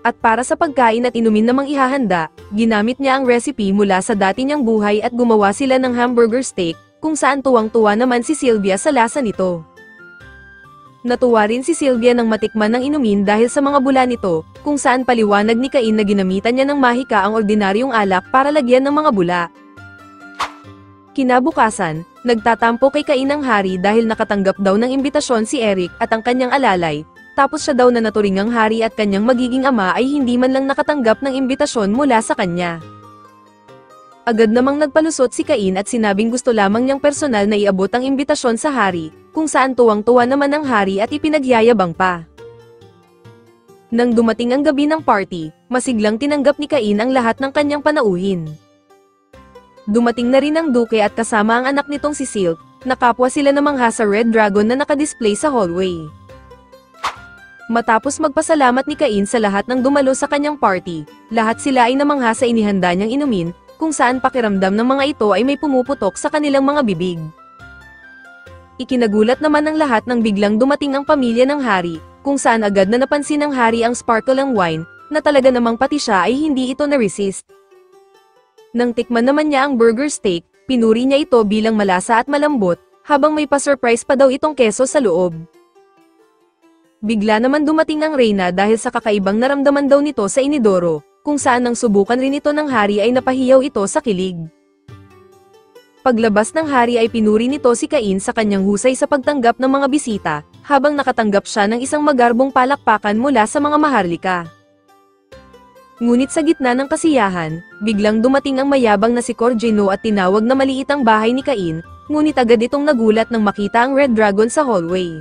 At para sa pagkain at inumin namang ihahanda, ginamit niya ang recipe mula sa dati niyang buhay at gumawa sila ng hamburger steak, kung saan tuwang-tuwa naman si Sylvia sa lasa nito. Natuwa rin si Sylvia nang matikman ng inumin dahil sa mga bula nito, kung saan paliwanag ni Cain na ginamitan niya ng mahika ang ordinaryong alak para lagyan ng mga bula. Kinabukasan, nagtatampo kay Cain ang hari dahil nakatanggap daw ng imbitasyon si Eric at ang kanyang alalay, tapos siya daw na naturingang hari at kanyang magiging ama ay hindi man lang nakatanggap ng imbitasyon mula sa kanya. Agad namang nagpalusot si Cain at sinabing gusto lamang niyang personal na iabot ang imbitasyon sa hari, kung saan tuwang-tuwa naman ang hari at ipinagyayabang pa. Nang dumating ang gabi ng party, masiglang tinanggap ni Cain ang lahat ng kanyang panauhin. Dumating na rin ang duke at kasama ang anak nitong si Silk, nakapwa sila namangha sa Red Dragon na nakadisplay sa hallway. Matapos magpasalamat ni Cain sa lahat ng dumalo sa kanyang party, lahat sila ay namangha sa inihanda niyang inumin, kung saan pakiramdam ng mga ito ay may pumuputok sa kanilang mga bibig. Ikinagulat naman ng lahat nang biglang dumating ang pamilya ng hari, kung saan agad na napansin ng hari ang sparkle wine, na talaga namang pati siya ay hindi ito na-resist. Nang tikman naman niya ang burger steak, pinuri niya ito bilang malasa at malambot, habang may pa-surprise pa daw itong keso sa loob. Bigla naman dumating ang reyna dahil sa kakaibang naramdaman daw nito sa inidoro, kung saan nang subukan rin ito ng hari ay napahiyaw ito sa kilig. Paglabas ng hari ay pinuri nito si Cain sa kanyang husay sa pagtanggap ng mga bisita, habang nakatanggap siya ng isang magarbong palakpakan mula sa mga maharlika. Ngunit sa gitna ng kasiyahan, biglang dumating ang mayabang na si Corgino at tinawag na maliit ang bahay ni Cain, ngunit agad itong nagulat nang makita ang Red Dragon sa hallway.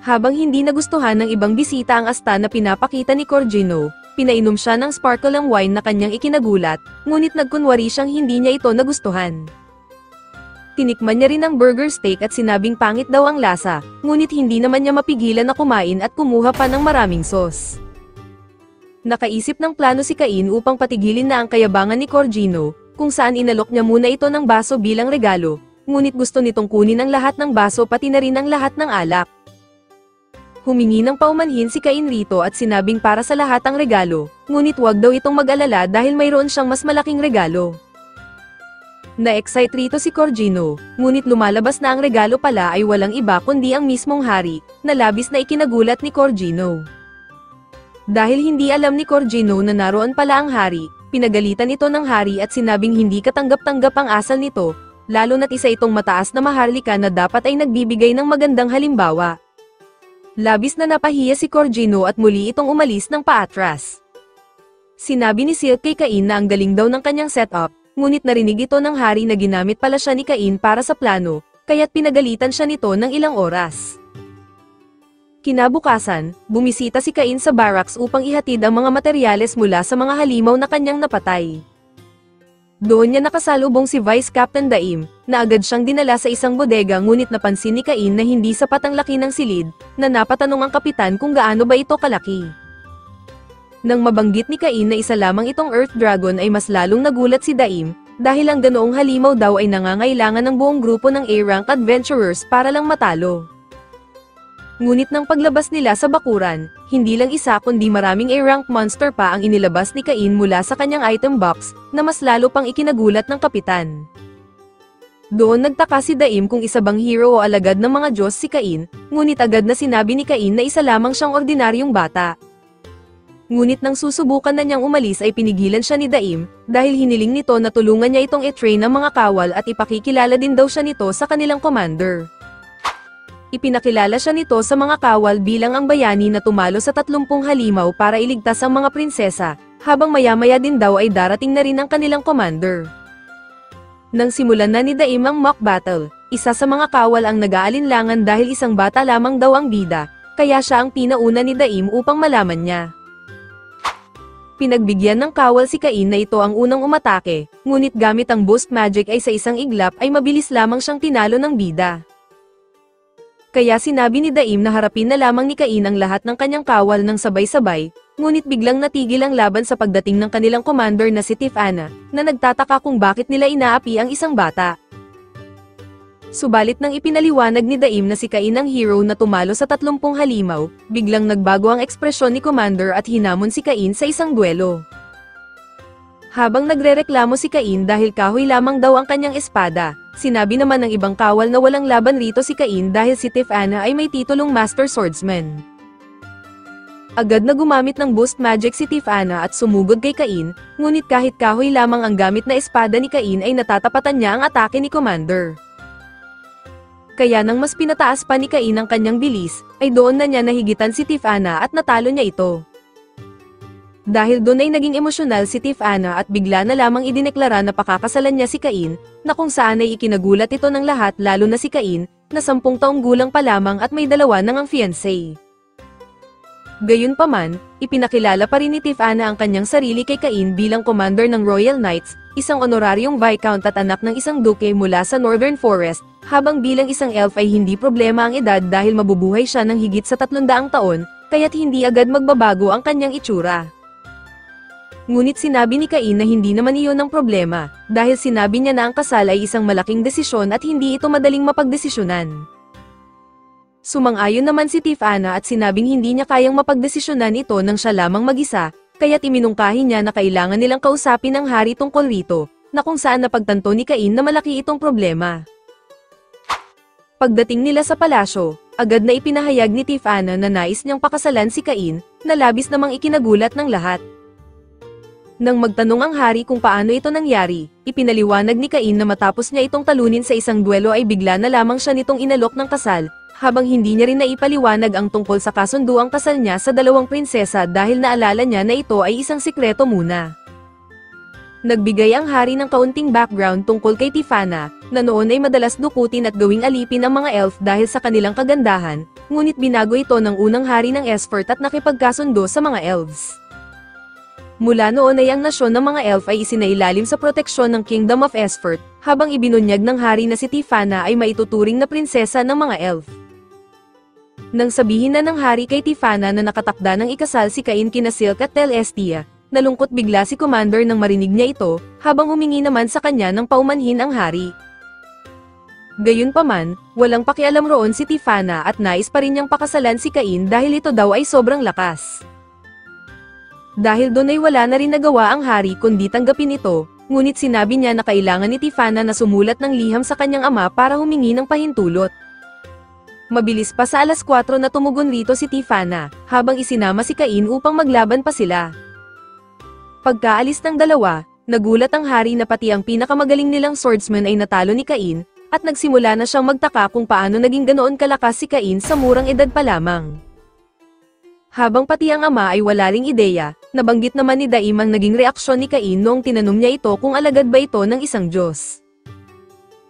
Habang hindi nagustuhan ng ibang bisita ang asta na pinapakita ni Corgino, pinainom siya ng sparkle wine na kanyang ikinagulat, ngunit nagkunwari siyang hindi niya ito nagustuhan. Tinikman niya rin ang burger steak at sinabing pangit daw ang lasa, ngunit hindi naman niya mapigilan na kumain at kumuha pa ng maraming sauce. Nakaisip ng plano si Cain upang patigilin na ang kayabangan ni Corgino, kung saan inalok niya muna ito ng baso bilang regalo, ngunit gusto nitong kunin ang lahat ng baso pati na rin ang lahat ng alak. Humingi ng paumanhin si Cain rito at sinabing para sa lahat ang regalo, ngunit wag daw itong mag-alala dahil mayroon siyang mas malaking regalo. Na-excite rito si Corgino, ngunit lumalabas na ang regalo pala ay walang iba kundi ang mismong hari, na labis na ikinagulat ni Corgino. Dahil hindi alam ni Corgino na naroon pala ang hari, pinagalitan ito ng hari at sinabing hindi katanggap-tanggap ang asal nito, lalo na't isa itong mataas na maharlika na dapat ay nagbibigay ng magandang halimbawa. Labis na napahiya si Corgino at muli itong umalis ng paatras. Sinabi ni Silk kay Cain na ang galing daw ng kanyang setup, ngunit narinig ito ng hari na ginamit pala siya ni Cain para sa plano, kaya't pinagalitan siya nito ng ilang oras. Kinabukasan, bumisita si Cain sa barracks upang ihatid ang mga materyales mula sa mga halimaw na kanyang napatay. Doon niya nakasalubong si Vice Captain Daim, na agad siyang dinala sa isang bodega ngunit napansin ni Cain na hindi sapat ang laki ng silid, na napatanong ang kapitan kung gaano ba ito kalaki. Nang mabanggit ni Cain na isa lamang itong Earth Dragon ay mas lalong nagulat si Daim, dahil ang ganoong halimaw daw ay nangangailangan ng buong grupo ng A-rank adventurers para lang matalo. Ngunit nang paglabas nila sa bakuran, hindi lang isa kundi maraming A-rank monster pa ang inilabas ni Cain mula sa kanyang item box, na mas lalo pang ikinagulat ng kapitan. Doon nagtaka si Daim kung isa bang hero o alagad ng mga Diyos si Cain, ngunit agad na sinabi ni Cain na isa lamang siyang ordinaryong bata. Ngunit nang susubukan na niyang umalis ay pinigilan siya ni Daim, dahil hiniling nito na tulungan niya itong i-train ng mga kawal at ipakikilala din daw siya nito sa kanilang commander. Ipinakilala siya nito sa mga kawal bilang ang bayani na tumalo sa 30 halimaw para iligtas ang mga prinsesa, habang maya-maya din daw ay darating na rin ang kanilang commander. Nang simulan na ni Daim ang mock battle, isa sa mga kawal ang nag-aalinlangan dahil isang bata lamang daw ang bida, kaya siya ang pinauna ni Daim upang malaman niya. Pinagbigyan ng kawal si Cain na ito ang unang umatake, ngunit gamit ang boost magic ay sa isang iglap ay mabilis lamang siyang tinalo ng bida. Kaya sinabi ni Daim na harapin na lamang ni Cain ang lahat ng kanyang kawal ng sabay-sabay, ngunit biglang natigil ang laban sa pagdating ng kanilang commander na si Tifana, na nagtataka kung bakit nila inaapi ang isang bata. Subalit nang ipinaliwanag ni Daim na si Cain ang hero na tumalo sa 30 halimaw, biglang nagbago ang ekspresyon ni commander at hinamon si Cain sa isang duelo. Habang nagrereklamo si Cain dahil kahoy lamang daw ang kanyang espada, sinabi naman ng ibang kawal na walang laban rito si Cain dahil si Tifana ay may titulong Master Swordsman. Agad na gumamit ng boost magic si Tifana at sumugod kay Cain, ngunit kahit kahoy lamang ang gamit na espada ni Cain ay natatapatan niya ang atake ni Commander. Kaya nang mas pinataas pa ni Cain ang kanyang bilis, ay doon na niya nahigitan si Tifana at natalo niya ito. Dahil doon ay naging emosyonal si Tifana at bigla na lamang idineklara na pakakasalan niya si Cain, na kung saan ay ikinagulat ito ng lahat lalo na si Cain, na 10 taong gulang pa lamang at may 2 nang ang fiancé. Gayunpaman, ipinakilala pa rin ni Tifana ang kanyang sarili kay Cain bilang commander ng Royal Knights, isang honoraryong viscount at anak ng isang duke mula sa Northern Forest, habang bilang isang elf ay hindi problema ang edad dahil mabubuhay siya ng higit sa 300 taon, kaya't hindi agad magbabago ang kanyang itsura. Ngunit sinabi ni Cain na hindi naman iyon ang problema, dahil sinabi niya na ang kasal ay isang malaking desisyon at hindi ito madaling mapagdesisyonan. Sumang-ayon naman si Tifana at sinabing hindi niya kayang mapagdesisyonan ito nang siya lamang mag-isa, kaya't iminungkahi niya na kailangan nilang kausapin ang hari tungkol rito, na kung saan napagtanto ni Cain na malaki itong problema. Pagdating nila sa palasyo, agad na ipinahayag ni Tifana na nais niyang pakasalan si Cain, na labis namang ikinagulat ng lahat. Nang magtanong ang hari kung paano ito nangyari, ipinaliwanag ni Cain na matapos niya itong talunin sa isang duelo ay bigla na lamang siya nitong inalok ng kasal, habang hindi niya rin naipaliwanag ang tungkol sa kasunduang kasal niya sa 2 prinsesa dahil naalala niya na ito ay isang sikreto muna. Nagbigay ang hari ng kaunting background tungkol kay Tifana, na noon ay madalas dukutin at gawing alipin ang mga elf dahil sa kanilang kagandahan, ngunit binago ito ng unang hari ng Esfert at nakipagkasundo sa mga elves. Mula noon ay ang nasyon ng mga elf ay isinailalim sa proteksyon ng Kingdom of Esfert, habang ibinunyag ng hari na si Tifana ay maituturing na prinsesa ng mga elf. Nang sabihin na ng hari kay Tifana na nakatakda ng ikasal si Cain kina Silk at Telestia, nalungkot bigla si Commander nang marinig niya ito, habang humingi naman sa kanya ng paumanhin ang hari. Gayunpaman, walang pakialam roon si Tifana at nais pa rin niyang pakasalan si Cain dahil ito daw ay sobrang lakas. Dahil doon ay wala na rin nagawa ang hari kundi tanggapin ito, ngunit sinabi niya na kailangan ni Tifana na sumulat ng liham sa kanyang ama para humingi ng pahintulot. Mabilis pa sa 4:00 na tumugon rito si Tifana, habang isinama si Cain upang maglaban pa sila. Pagkaalis ng dalawa, nagulat ang hari na pati ang pinakamagaling nilang swordsman ay natalo ni Cain, at nagsimula na siyang magtaka kung paano naging ganoon kalakas si Cain sa murang edad pa lamang. Habang pati ang ama ay wala ring ideya, nabanggit naman ni Daim ang naging reaksyon ni Cain noong tinanong niya ito kung alagad ba ito ng isang Diyos.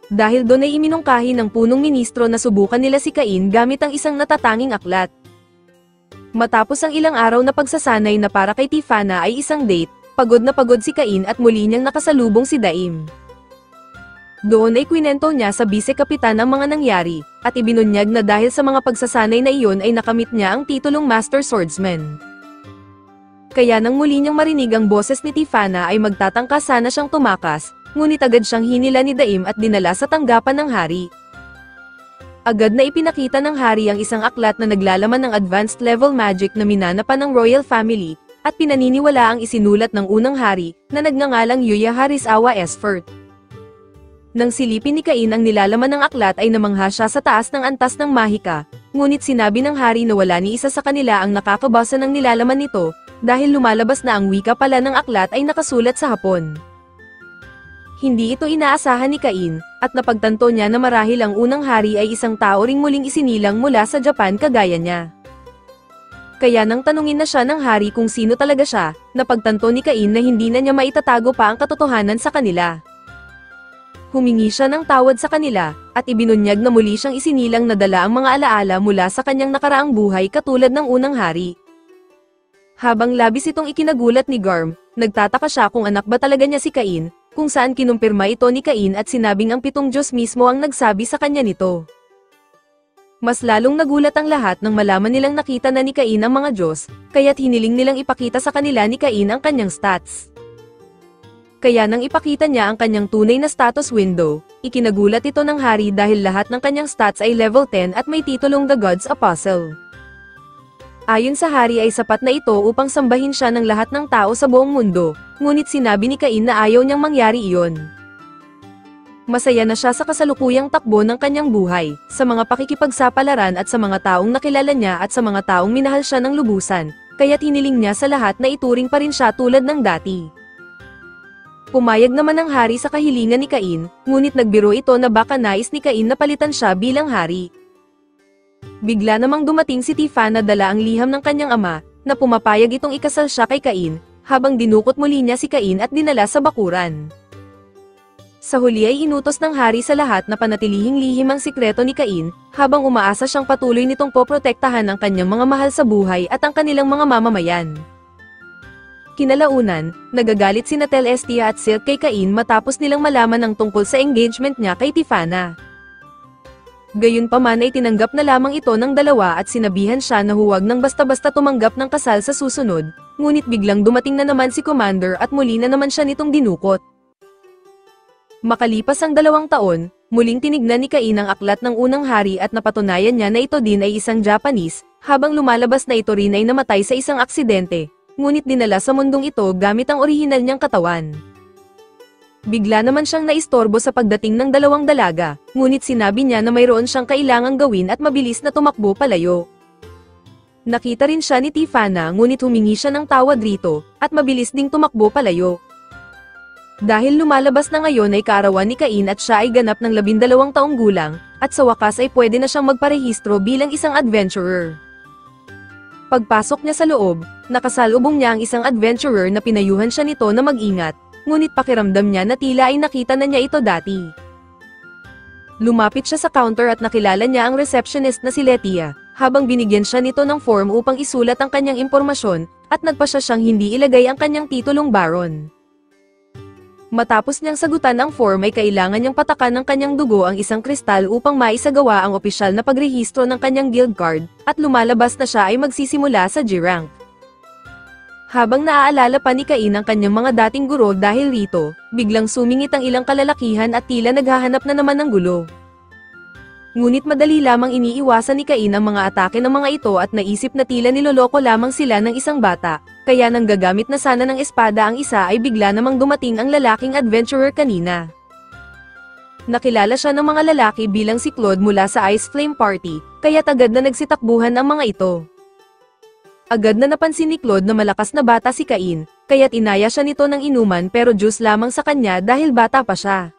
Dahil doon ay iminungkahi ng punong ministro na subukan nila si Cain gamit ang isang natatanging aklat. Matapos ang ilang araw na pagsasanay na para kay Tifana ay isang date, pagod na pagod si Cain at muli niyang nakasalubong si Daim. Doon ay kwinento niya sa bise-kapitan ang mga nangyari, at ibinunyag na dahil sa mga pagsasanay na iyon ay nakamit niya ang titulong Master Swordsman. Kaya nang muli niyang marinig ang boses ni Tifana ay magtatangka sana siyang tumakas, ngunit agad siyang hinila ni Daim at dinala sa tanggapan ng hari. Agad na ipinakita ng hari ang isang aklat na naglalaman ng advanced level magic na minanapan ng royal family, at pinaniniwala ang isinulat ng unang hari, na nagngangalang Yuya Harisawa Esfert. Nang silipin ni Cain ang nilalaman ng aklat ay namangha siya sa taas ng antas ng mahika, ngunit sinabi ng hari na wala ni isa sa kanila ang nakakabasa ng nilalaman nito, dahil lumalabas na ang wika pala ng aklat ay nakasulat sa Hapon. Hindi ito inaasahan ni Cain, at napagtanto niya na marahil ang unang hari ay isang tao ring muling isinilang mula sa Japan kagaya niya. Kaya nang tanungin na siya ng hari kung sino talaga siya, napagtanto ni Cain na hindi na niya maitatago pa ang katotohanan sa kanila. Humingi siya ng tawad sa kanila, at ibinunyag na muli siyang isinilang na dala ang mga alaala mula sa kanyang nakaraang buhay katulad ng unang hari. Habang labis itong ikinagulat ni Garm, nagtataka siya kung anak ba talaga niya si Cain, kung saan kinumpirma ito ni Cain at sinabing ang 7 Diyos mismo ang nagsabi sa kanya nito. Mas lalong nagulat ang lahat nang malaman nilang nakita na ni Cain ang mga Diyos, kaya't hiniling nilang ipakita sa kanila ni Cain ang kanyang stats. Kaya nang ipakita niya ang kanyang tunay na status window, ikinagulat ito ng hari dahil lahat ng kanyang stats ay level 10 at may titulong The God's Apostle. Ayon sa hari ay sapat na ito upang sambahin siya ng lahat ng tao sa buong mundo, ngunit sinabi ni Cain na ayaw niyang mangyari iyon. Masaya na siya sa kasalukuyang takbo ng kanyang buhay, sa mga pakikipagsapalaran at sa mga taong nakilala niya at sa mga taong minahal siya ng lubusan, kaya't hiniling niya sa lahat na ituring pa rin siya tulad ng dati. Pumayag naman ang hari sa kahilingan ni Cain, ngunit nagbiro ito na baka nais ni Cain na palitan siya bilang hari. Bigla namang dumating si Tifa na dala ang liham ng kanyang ama, na pumapayag itong ikasal siya kay Cain, habang dinukot muli niya si Cain at dinala sa bakuran. Sa huli ay inutos ng hari sa lahat na panatilihing lihim ang sikreto ni Cain, habang umaasa siyang patuloy nitong poprotektahan ang kanyang mga mahal sa buhay at ang kanilang mga mamamayan. Kinalaunan, nagagalit sina Telestia at Silk kay Cain matapos nilang malaman ang tungkol sa engagement niya kay Tifa. Gayunpaman ay tinanggap na lamang ito ng dalawa at sinabihan siya na huwag nang basta-basta tumanggap ng kasal sa susunod, ngunit biglang dumating na naman si Commander at muli na naman siya nitong dinukot. Makalipas ang 2 taon, muling tinignan ni Cain ang aklat ng unang hari at napatunayan niya na ito din ay isang Japanese, habang lumalabas na ito rin ay namatay sa isang aksidente, ngunit dinala sa mundong ito gamit ang orihinal niyang katawan. Bigla naman siyang naistorbo sa pagdating ng 2 dalaga, ngunit sinabi niya na mayroon siyang kailangang gawin at mabilis na tumakbo palayo. Nakita rin siya ni Tifa ngunit humingi siya ng tawad rito, at mabilis ding tumakbo palayo. Dahil lumalabas na ngayon ay kaarawan ni Cain at siya ay ganap ng 12 taong gulang, at sa wakas ay pwede na siyang magparehistro bilang isang adventurer. Pagpasok niya sa loob, nakasalubong niya ang isang adventurer na pinayuhan siya nito na mag-ingat, ngunit pakiramdam niya na tila ay nakita na niya ito dati. Lumapit siya sa counter at nakilala niya ang receptionist na si Letia, habang binigyan siya nito ng form upang isulat ang kanyang impormasyon, at nagpasya siyang hindi ilagay ang kanyang titulong baron. Matapos niyang sagutan ang form ay kailangan niyang patakan ng kanyang dugo ang isang kristal upang maisagawa ang opisyal na pagrehistro ng kanyang guild card, at lumalabas na siya ay magsisimula sa G-rank. Habang naaalala pa ni Cain ang kanyang mga dating guro dahil rito, biglang sumingit ang ilang kalalakihan at tila naghahanap na naman ng gulo. Ngunit madali lamang iniiwasan ni Cain ang mga atake ng mga ito at naisip na tila niloloko lamang sila ng isang bata, kaya nang gagamit na sana ng espada ang isa ay bigla namang dumating ang lalaking adventurer kanina. Nakilala siya ng mga lalaki bilang si Claude mula sa Ice Flame Party, kaya agad na nagsitakbuhan ang mga ito. Agad na napansin ni Claude na malakas na bata si Cain, kaya't inaya siya nito ng inuman pero juice lamang sa kanya dahil bata pa siya.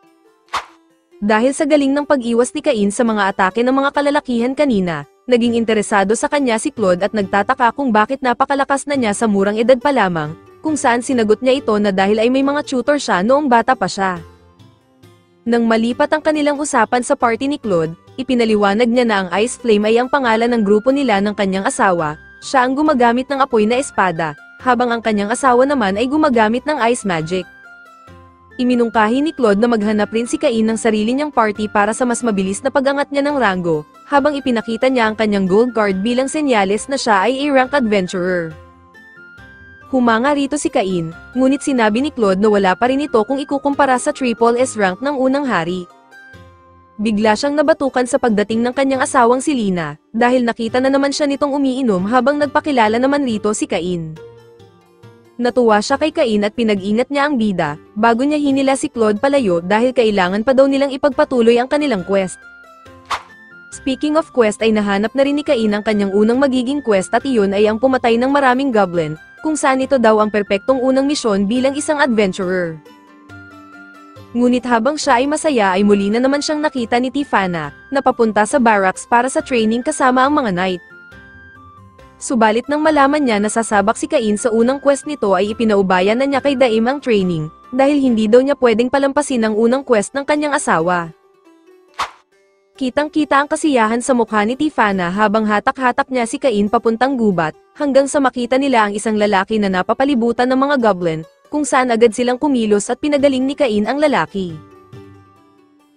Dahil sa galing ng pag-iwas ni Cain sa mga atake ng mga kalalakihan kanina, naging interesado sa kanya si Claude at nagtataka kung bakit napakalakas na niya sa murang edad pa lamang, kung saan sinagot niya ito na dahil ay may mga tutor siya noong bata pa siya. Nang malipat ang kanilang usapan sa party ni Claude, ipinaliwanag niya na ang Ice Flame ay ang pangalan ng grupo nila ng kanyang asawa, siya ang gumagamit ng apoy na espada, habang ang kanyang asawa naman ay gumagamit ng ice magic. Iminungkahi ni Claude na maghanap rin si Cain ng sarili niyang party para sa mas mabilis na pag-angat niya ng rango, habang ipinakita niya ang kanyang gold card bilang senyales na siya ay A-rank adventurer. Humanga rito si Cain, ngunit sinabi ni Claude na wala pa rin ito kung ikukumpara sa triple S rank ng unang hari. Bigla siyang nabatukan sa pagdating ng kanyang asawang si Lina, dahil nakita na naman siya nitong umiinom habang nagpakilala naman rito si Cain. Natuwa siya kay Cain at pinag-ingat niya ang bida, bago niya hinila si Claude palayo dahil kailangan pa daw nilang ipagpatuloy ang kanilang quest. Speaking of quest ay nahanap na rin ni Cain ang kanyang unang magiging quest at iyon ay ang pumatay ng maraming goblin, kung saan ito daw ang perpektong unang misyon bilang isang adventurer. Ngunit habang siya ay masaya ay muli na naman siyang nakita ni Tifa na papunta sa barracks para sa training kasama ang mga knight. Subalit nang malaman niya na sasabak si Cain sa unang quest nito ay ipinaubaya na niya kay Daim ang training, dahil hindi daw niya pwedeng palampasin ang unang quest ng kanyang asawa. Kitang-kita ang kasiyahan sa mukha ni Tifa habang hatak-hatak niya si Cain papuntang gubat, hanggang sa makita nila ang isang lalaki na napapalibutan ng mga goblin, kung saan agad silang kumilos at pinagaling ni Cain ang lalaki.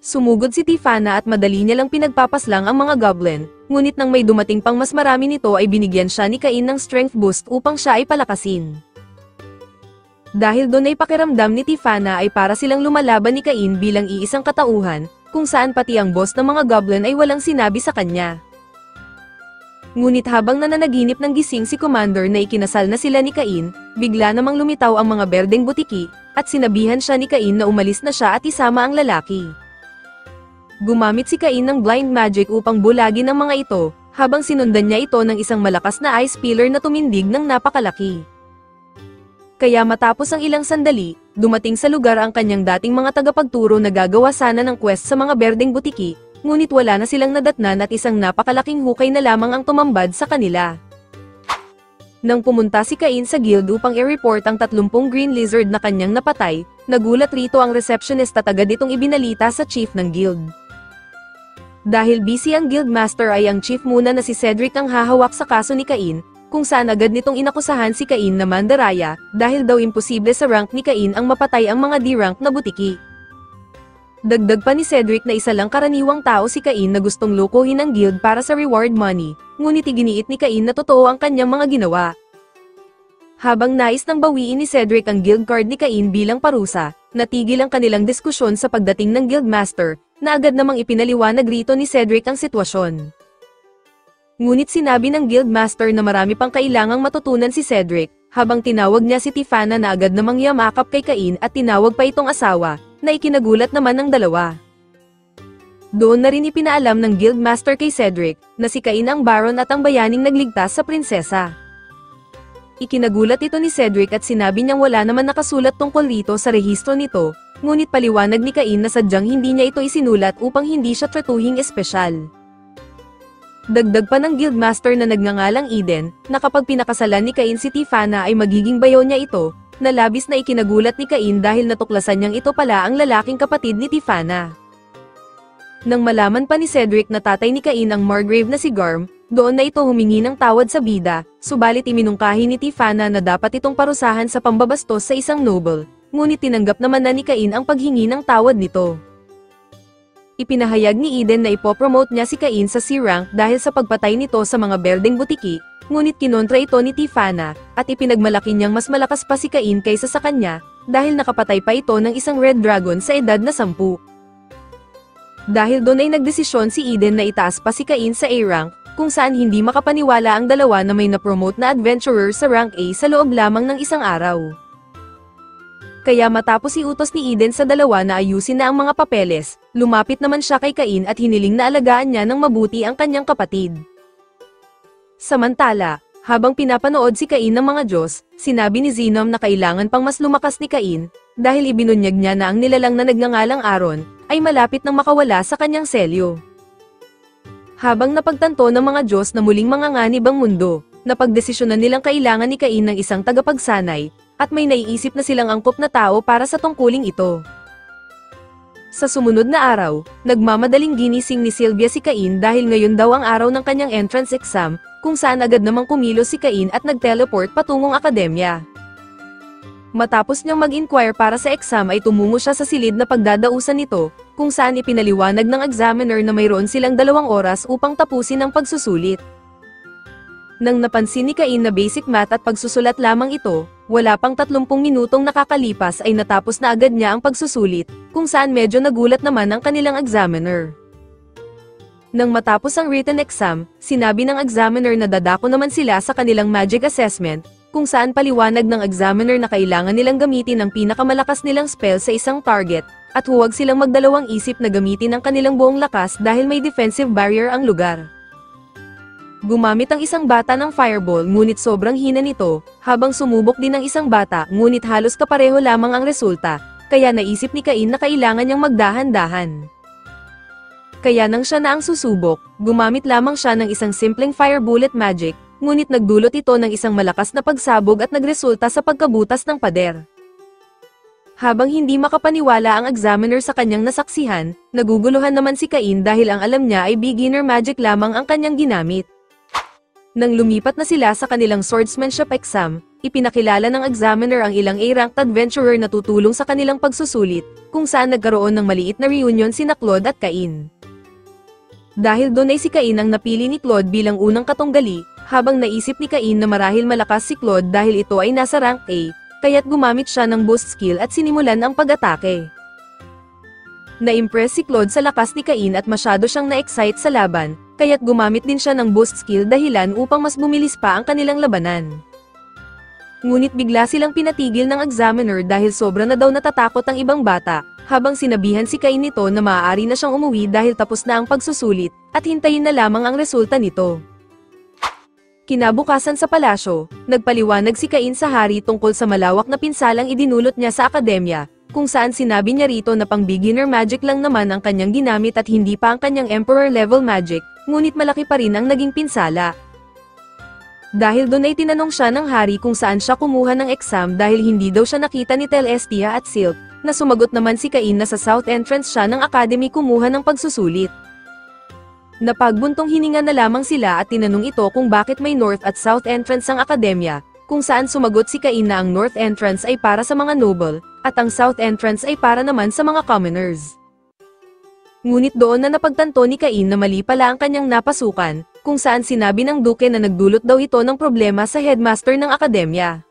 Sumugod si Tifa at madali niya lang pinagpapaslang ang mga goblin, ngunit nang may dumating pang mas marami nito ay binigyan siya ni Cain ng strength boost upang siya ay palakasin. Dahil doon ay pakiramdam ni Tifa ay para silang lumalaban ni Cain bilang iisang katauhan, kung saan pati ang boss ng mga goblin ay walang sinabi sa kanya. Ngunit habang nananaginip ng gising si Commander na ikinasal na sila ni Cain, bigla namang lumitaw ang mga berdeng butiki, at sinabihan siya ni Cain na umalis na siya at isama ang lalaki. Gumamit si Cain ng blind magic upang bulagin ang mga ito, habang sinundan niya ito ng isang malakas na ice pillar na tumindig ng napakalaki. Kaya matapos ang ilang sandali, dumating sa lugar ang kanyang dating mga tagapagturo na gagawa sana ng quest sa mga berdeng butiki, ngunit wala na silang nadatnan at isang napakalaking hukay na lamang ang tumambad sa kanila. Nang pumunta si Cain sa guild upang i-report ang 30 green lizard na kanyang napatay, nagulat rito ang receptionist at agad itong ibinalita sa chief ng guild. Dahil busy ang guildmaster ay ang chief muna na si Cedric ang hahawak sa kaso ni Cain, kung saan agad nitong inakusahan si Cain na mandaraya, dahil daw imposible sa rank ni Cain ang mapatay ang mga D-rank na butiki. Dagdag pa ni Cedric na isa lang karaniwang tao si Cain na gustong lokohin ang guild para sa reward money, ngunit iginiit ni Cain na totoo ang kanyang mga ginawa. Habang nais nang bawiin ni Cedric ang guild card ni Cain bilang parusa, natigil ang kanilang diskusyon sa pagdating ng guildmaster, na agad namang ipinaliwanag rito ni Cedric ang sitwasyon. Ngunit sinabi ng guildmaster na marami pang kailangang matutunan si Cedric, habang tinawag niya si Tiffana na agad namang yamakap kay Cain at tinawag pa itong asawa, na ikinagulat naman ng dalawa. Doon na rin ipinaalam ng guildmaster kay Cedric, na si Cain ang baron at ang bayaning nagligtas sa prinsesa. Ikinagulat ito ni Cedric at sinabi niyang wala naman nakasulat tungkol rito sa rehistro nito, ngunit paliwanag ni Cain na sadyang hindi niya ito isinulat upang hindi siya tratuhing espesyal. Dagdag pa ng guildmaster na nagngangalang Eden, na kapag pinakasalan ni Cain si Tiffana ay magiging bayaw niya ito, na labis na ikinagulat ni Cain dahil natuklasan niyang ito pala ang lalaking kapatid ni Tiffana. Nang malaman pa ni Cedric na tatay ni Cain ang Margrave na si Garm, doon na ito humingi ng tawad sa bida, subalit iminungkahi ni Tiffana na dapat itong parusahan sa pambabastos sa isang noble, ngunit tinanggap naman na ni Cain ang paghingi ng tawad nito. Ipinahayag ni Eden na ipopromote niya si Cain sa C-rank dahil sa pagpatay nito sa mga berdeng butiki, ngunit kinontra ito ni Tiffana, at ipinagmalaki niyang mas malakas pa si Cain kaysa sa kanya, dahil nakapatay pa ito ng isang red dragon sa edad na 10. Dahil doon ay nagdesisyon si Eden na itaas pa si Cain sa A-rank, kung saan hindi makapaniwala ang dalawa na may na-promote na adventurer sa rank A sa loob lamang ng isang araw. Kaya matapos iutos ni Eden sa dalawa na ayusin na ang mga papeles, lumapit naman siya kay Cain at hiniling na alagaan niya ng mabuti ang kanyang kapatid. Samantala, habang pinapanood si Cain ng mga Diyos, sinabi ni Zenom na kailangan pang mas lumakas ni Cain, dahil ibinunyag niya na ang nilalang na nagngangalang Aaron, ay malapit nang makawala sa kanyang selyo. Habang napagtanto ng mga Diyos na muling manganganib ang mundo, napagdesisyonan nilang kailangan ni Cain ng isang tagapagsanay, at may naiisip na silang angkop na tao para sa tungkuling ito. Sa sumunod na araw, nagmamadaling ginising ni Sylvia si Cain dahil ngayon daw ang araw ng kanyang entrance exam, kung saan agad namang kumilos si Cain at nag-teleport patungong akademya. Matapos niyang mag-inquire para sa exam ay tumungo siya sa silid na pagdadausan nito, kung saan ipinaliwanag ng examiner na mayroon silang 2 oras upang tapusin ang pagsusulit. Nang napansin ni Cain na basic math at pagsusulat lamang ito, wala pang 30 minutong nakakalipas ay natapos na agad niya ang pagsusulit, kung saan medyo nagulat naman ang kanilang examiner. Nang matapos ang written exam, sinabi ng examiner na dadako naman sila sa kanilang magic assessment, kung saan paliwanag ng examiner na kailangan nilang gamitin ang pinakamalakas nilang spell sa isang target, at huwag silang magdalawang isip na gamitin ang kanilang buong lakas dahil may defensive barrier ang lugar. Gumamit ang isang bata ng fireball ngunit sobrang hina nito, habang sumubok din ng isang bata ngunit halos kapareho lamang ang resulta, kaya naisip ni Cain na kailangan niyang magdahan-dahan. Kaya nang siya na ang susubok, gumamit lamang siya ng isang simpleng fire bullet magic, ngunit nagdulot ito ng isang malakas na pagsabog at nagresulta sa pagkabutas ng pader. Habang hindi makapaniwala ang examiner sa kanyang nasaksihan, naguguluhan naman si Cain dahil ang alam niya ay beginner magic lamang ang kanyang ginamit. Nang lumipat na sila sa kanilang swordsmanship exam, ipinakilala ng examiner ang ilang A-ranked adventurer na tutulong sa kanilang pagsusulit, kung saan nagkaroon ng maliit na reunion sina Claude at Cain. Dahil doon ay si Cain ang napili ni Claude bilang unang katunggali, habang naisip ni Cain na marahil malakas si Claude dahil ito ay nasa rank A, kaya't gumamit siya ng boost skill at sinimulan ang pag-atake. Na-impress si Claude sa lakas ni Cain at masyado siyang na-excite sa laban, kaya't gumamit din siya ng boost skill dahilan upang mas bumilis pa ang kanilang labanan. Ngunit bigla silang pinatigil ng examiner dahil sobra na daw natatakot ang ibang bata, habang sinabihan si Cain nito na maaari na siyang umuwi dahil tapos na ang pagsusulit, at hintayin na lamang ang resulta nito. Kinabukasan sa palasyo, nagpaliwanag si Cain sa hari tungkol sa malawak na pinsalang idinulot niya sa akademya, kung saan sinabi niya rito na pang beginner magic lang naman ang kanyang ginamit at hindi pa ang kanyang emperor level magic, ngunit malaki pa rin ang naging pinsala. Dahil doon ay tinanong siya ng hari kung saan siya kumuha ng exam dahil hindi daw siya nakita ni Celestia at Silk, na sumagot naman si Cain na sa south entrance siya ng academy kumuha ng pagsusulit. Napagbuntong hininga na lamang sila at tinanong ito kung bakit may north at south entrance ang akademya, kung saan sumagot si Cain na ang north entrance ay para sa mga noble, at ang south entrance ay para naman sa mga commoners. Ngunit doon na napagtanto ni Cain na mali pala ang kanyang napasukan, kung saan sinabi ng duke na nagdulot daw ito ng problema sa headmaster ng akademya.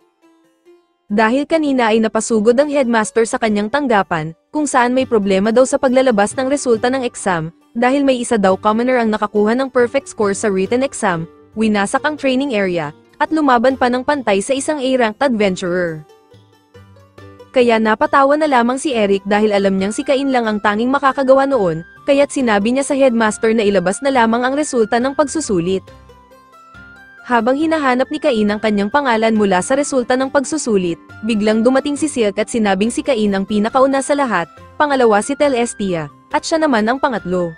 Dahil kanina ay napasugod ang headmaster sa kanyang tanggapan, kung saan may problema daw sa paglalabas ng resulta ng exam, dahil may isa daw commoner ang nakakuha ng perfect score sa written exam, winasak ang training area, at lumaban pa ng pantay sa isang A-ranked adventurer. Kaya napatawa na lamang si Eric dahil alam niyang si Cain lang ang tanging makakagawa noon, kaya't sinabi niya sa headmaster na ilabas na lamang ang resulta ng pagsusulit. Habang hinahanap ni Cain ang kanyang pangalan mula sa resulta ng pagsusulit, biglang dumating si Silk at sinabing si Cain ang pinakauna sa lahat, pangalawa si Celestia, at siya naman ang pangatlo.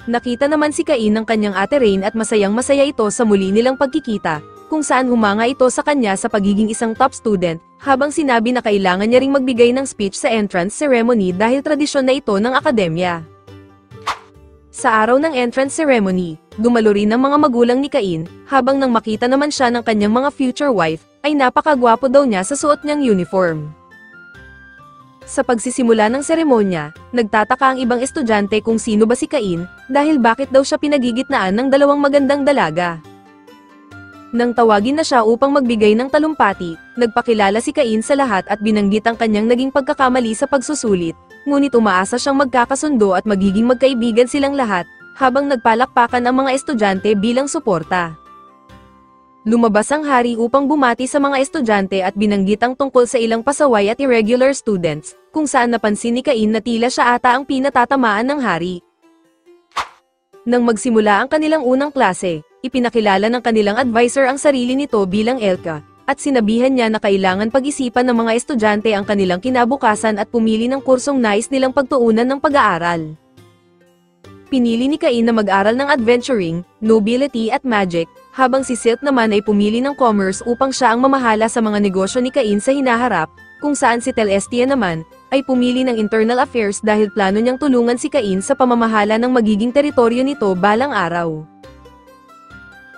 Nakita naman si Cain ng kanyang ate Rain at masayang-masaya ito sa muli nilang pagkikita, kung saan humanga ito sa kanya sa pagiging isang top student, habang sinabi na kailangan niya ring magbigay ng speech sa entrance ceremony dahil tradisyon na ito ng akademya. Sa araw ng entrance ceremony, dumalo rin ang mga magulang ni Cain, habang nang makita naman siya ng kanyang mga future wife, ay napakagwapo daw niya sa suot niyang uniform. Sa pagsisimula ng seremonya, nagtataka ang ibang estudyante kung sino ba si Cain, dahil bakit daw siya pinagigitnaan ng dalawang magandang dalaga. Nang tawagin na siya upang magbigay ng talumpati, nagpakilala si Cain sa lahat at binanggit ang kanyang naging pagkakamali sa pagsusulit, ngunit umaasa siyang magkakasundo at magiging magkaibigan silang lahat, habang nagpalakpakan ang mga estudyante bilang suporta. Lumabas ang hari upang bumati sa mga estudyante at binanggit ang tungkol sa ilang pasaway at irregular students, kung saan napansin ni Cain na tila siya ata ang pinatatamaan ng hari. Nang magsimula ang kanilang unang klase, ipinakilala ng kanilang advisor ang sarili nito bilang Elka, at sinabihan niya na kailangan pag-isipan ng mga estudyante ang kanilang kinabukasan at pumili ng kursong nais nilang pagtuunan ng pag-aaral. Pinili ni Cain na mag-aral ng adventuring, nobility at magic, habang si Silk naman ay pumili ng commerce upang siya ang mamahala sa mga negosyo ni Cain sa hinaharap, kung saan si Celestia naman ay pumili ng internal affairs dahil plano niyang tulungan si Cain sa pamamahala ng magiging teritoryo nito balang araw.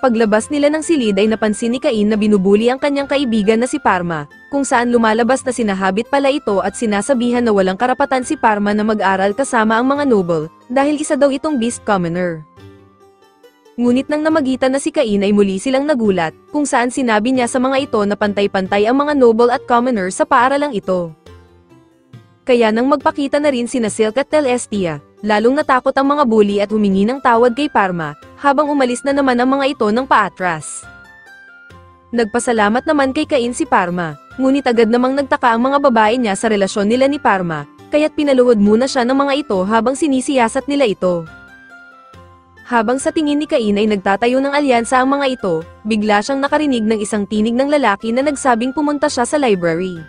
Paglabas nila ng silid ay napansin ni Cain na binubuli ang kanyang kaibigan na si Parma, kung saan lumalabas na sinahabit pala ito at sinasabihan na walang karapatan si Parma na mag-aral kasama ang mga noble, dahil isa daw itong beast commoner. Ngunit nang namagitan na si Cain ay muli silang nagulat, kung saan sinabi niya sa mga ito na pantay-pantay ang mga noble at commoner sa paaralang ito. Kaya nang magpakita na rin sina Silk at Celestia, lalong natakot ang mga bully at humingi ng tawad kay Parma, habang umalis na naman ang mga ito ng paatras. Nagpasalamat naman kay Cain si Parma, ngunit agad namang nagtaka ang mga babae niya sa relasyon nila ni Parma, kaya't pinaluhod muna siya ng mga ito habang sinisiyasat nila ito. Habang sa tingin ni Cain ay nagtatayo ng alyansa ang mga ito, bigla siyang nakarinig ng isang tinig ng lalaki na nagsabing pumunta siya sa library.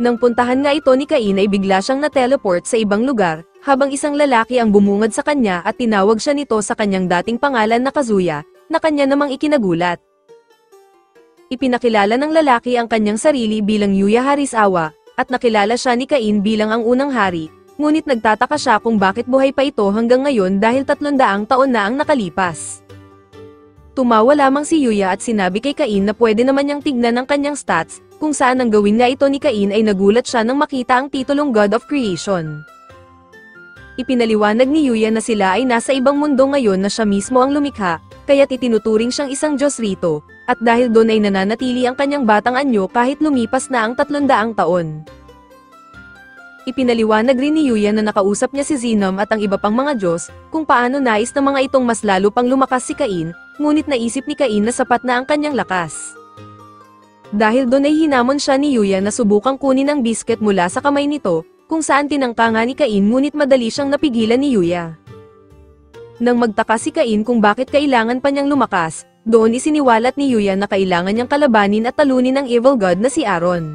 Nang puntahan nga ito ni Cain ay bigla siyang na-teleport sa ibang lugar, habang isang lalaki ang bumungad sa kanya at tinawag siya nito sa kanyang dating pangalan na Kazuya, na kanya namang ikinagulat. Ipinakilala ng lalaki ang kanyang sarili bilang Yuya Harisawa, at nakilala siya ni Cain bilang ang unang hari, ngunit nagtataka siya kung bakit buhay pa ito hanggang ngayon dahil 300 taon na ang nakalipas. Tumawa lamang si Yuya at sinabi kay Cain na pwede naman niyang tignan ang kanyang stats, kung saan ang gawin nga ito ni Cain ay nagulat siya nang makita ang titulong God of Creation. Ipinaliwanag ni Yuya na sila ay nasa ibang mundo ngayon na siya mismo ang lumikha, kaya't itinuturing siyang isang Diyos rito, at dahil doon ay nananatili ang kanyang batang anyo kahit lumipas na ang 300 taon. Ipinaliwanag rin ni Yuya na nakausap niya si Zenom at ang iba pang mga Diyos, kung paano nais ng mga itong mas lalo pang lumakas si Cain, ngunit naisip ni Cain na sapat na ang kanyang lakas. Dahil doon ay hinamon siya ni Yuya na subukang kunin ang biscuit mula sa kamay nito, kung saan tinangka nga ni Cain ngunit madali siyang napigilan ni Yuya. Nang magtaka si Cain kung bakit kailangan pa niyang lumakas, doon isiniwalat ni Yuya na kailangan niyang kalabanin at talunin ang evil god na si Aaron.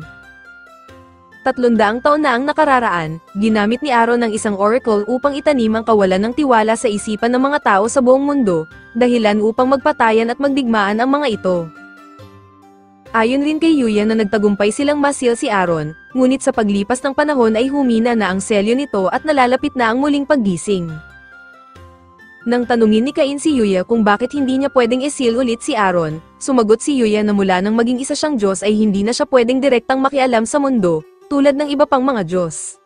300 taon na ang nakararaan, ginamit ni Aaron ang isang oracle upang itanim ang kawalan ng tiwala sa isipan ng mga tao sa buong mundo, dahilan upang magpatayan at magdigmaan ang mga ito. Ayon rin kay Yuya na nagtagumpay silang masil si Aaron, ngunit sa paglipas ng panahon ay humina na ang selyo nito at nalalapit na ang muling paggising. Nang tanungin ni Cain si Yuya kung bakit hindi niya pwedeng isil ulit si Aaron, sumagot si Yuya na mula nang maging isa siyang Diyos ay hindi na siya pwedeng direktang makialam sa mundo, tulad ng iba pang mga Diyos.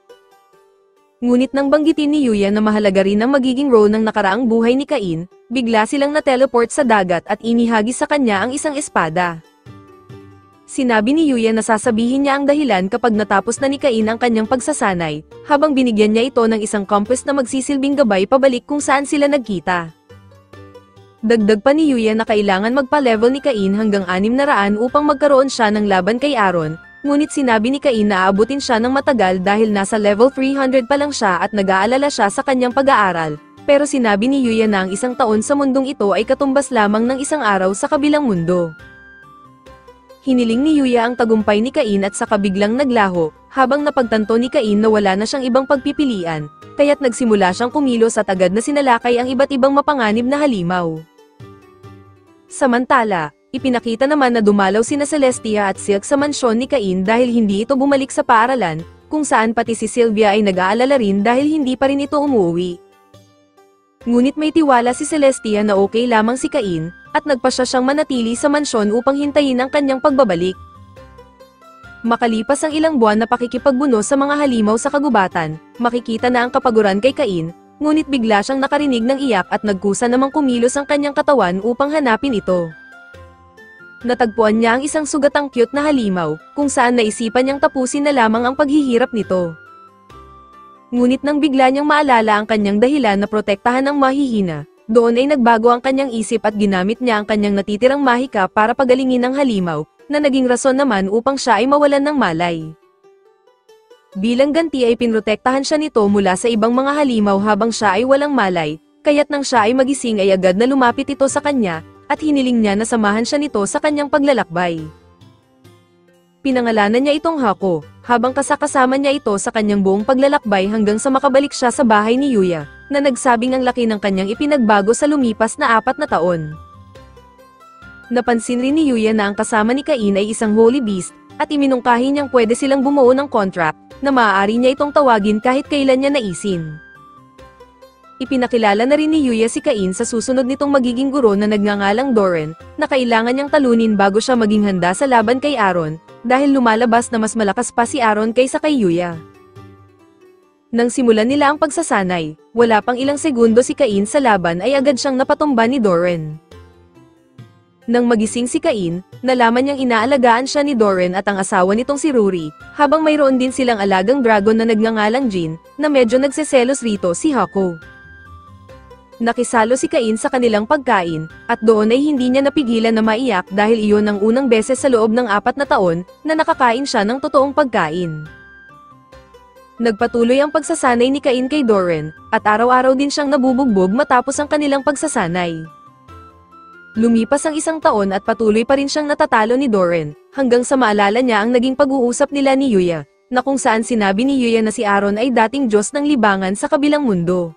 Ngunit nang banggitin ni Yuya na mahalaga rin ang magiging role ng nakaraang buhay ni Cain, bigla silang na-teleport sa dagat at inihagis sa kanya ang isang espada. Sinabi ni Yuya na sasabihin niya ang dahilan kapag natapos na ni Cain ang kanyang pagsasanay, habang binigyan niya ito ng isang compass na magsisilbing gabay pabalik kung saan sila nagkita. Dagdag pa ni Yuya na kailangan magpa-level ni Cain hanggang 600 upang magkaroon siya ng laban kay Aaron, ngunit sinabi ni Cain na aabutin siya ng matagal dahil nasa level 300 pa lang siya at nag-aalala siya sa kanyang pag-aaral, pero sinabi ni Yuya na ang isang taon sa mundong ito ay katumbas lamang ng isang araw sa kabilang mundo. Hiniling ni Yuya ang tagumpay ni Cain at saka biglang naglaho, habang napagtanto ni Cain na wala na siyang ibang pagpipilian, kaya't nagsimula siyang kumilos at agad na sinalakay ang iba't ibang mapanganib na halimaw. Samantala, ipinakita naman na dumalaw sina Celestia at Silk sa mansyon ni Cain dahil hindi ito bumalik sa paaralan, kung saan pati si Sylvia ay nag-aalala rin dahil hindi pa rin ito umuwi. Ngunit may tiwala si Celestia na okay lamang si Cain, at nagpasya siyang manatili sa mansyon upang hintayin ang kanyang pagbabalik. Makalipas ang ilang buwan na pakikipagbuno sa mga halimaw sa kagubatan, makikita na ang kapaguran kay Cain, ngunit bigla siyang nakarinig ng iyak at nagkusa namang kumilos ang kanyang katawan upang hanapin ito. Natagpuan niya ang isang sugatang cute na halimaw, kung saan naisipan niyang tapusin na lamang ang paghihirap nito. Ngunit nang bigla niyang maalala ang kanyang dahilan na protektahan ang mahihina, doon ay nagbago ang kanyang isip at ginamit niya ang kanyang natitirang mahika para pagalingin ang halimaw, na naging rason naman upang siya ay mawalan ng malay. Bilang ganti ay pinrotektahan siya nito mula sa ibang mga halimaw habang siya ay walang malay, kaya't nang siya ay magising ay agad na lumapit ito sa kanya, at hiniling niya na samahan siya nito sa kanyang paglalakbay. Pinangalanan niya itong Hako, habang kasakasama niya ito sa kanyang buong paglalakbay hanggang sa makabalik siya sa bahay ni Yuya, na nagsabing ang laki ng kanyang ipinagbago sa lumipas na 4 na taon. Napansin rin ni Yuya na ang kasama ni Cain ay isang holy beast, at iminungkahi niyang pwede silang bumuo ng contract, na maaari niya itong tawagin kahit kailan niya naisin. Ipinakilala na rin ni Yuya si Cain sa susunod nitong magiging guro na nagngangalang Doran, na kailangan niyang talunin bago siya maging handa sa laban kay Aaron, dahil lumalabas na mas malakas pa si Aaron kaysa kay Yuya. Nang simulan nila ang pagsasanay, wala pang ilang segundo si Cain sa laban ay agad siyang napatumba ni Doran. Nang magising si Cain, nalaman niyang inaalagaan siya ni Doran at ang asawa nitong si Rory, habang mayroon din silang alagang dragon na nagngangalang Jin, na medyo nagseselos rito si Hako. Nakisalo si Cain sa kanilang pagkain, at doon ay hindi niya napigilan na maiyak dahil iyon ang unang beses sa loob ng 4 na taon, na nakakain siya ng totoong pagkain. Nagpatuloy ang pagsasanay ni Cain kay Doran, at araw-araw din siyang nabubugbog matapos ang kanilang pagsasanay. Lumipas ang 1 taon at patuloy pa rin siyang natatalo ni Doran, hanggang sa maalala niya ang naging pag-uusap nila ni Yuya, na kung saan sinabi ni Yuya na si Aaron ay dating Diyos ng libangan sa kabilang mundo.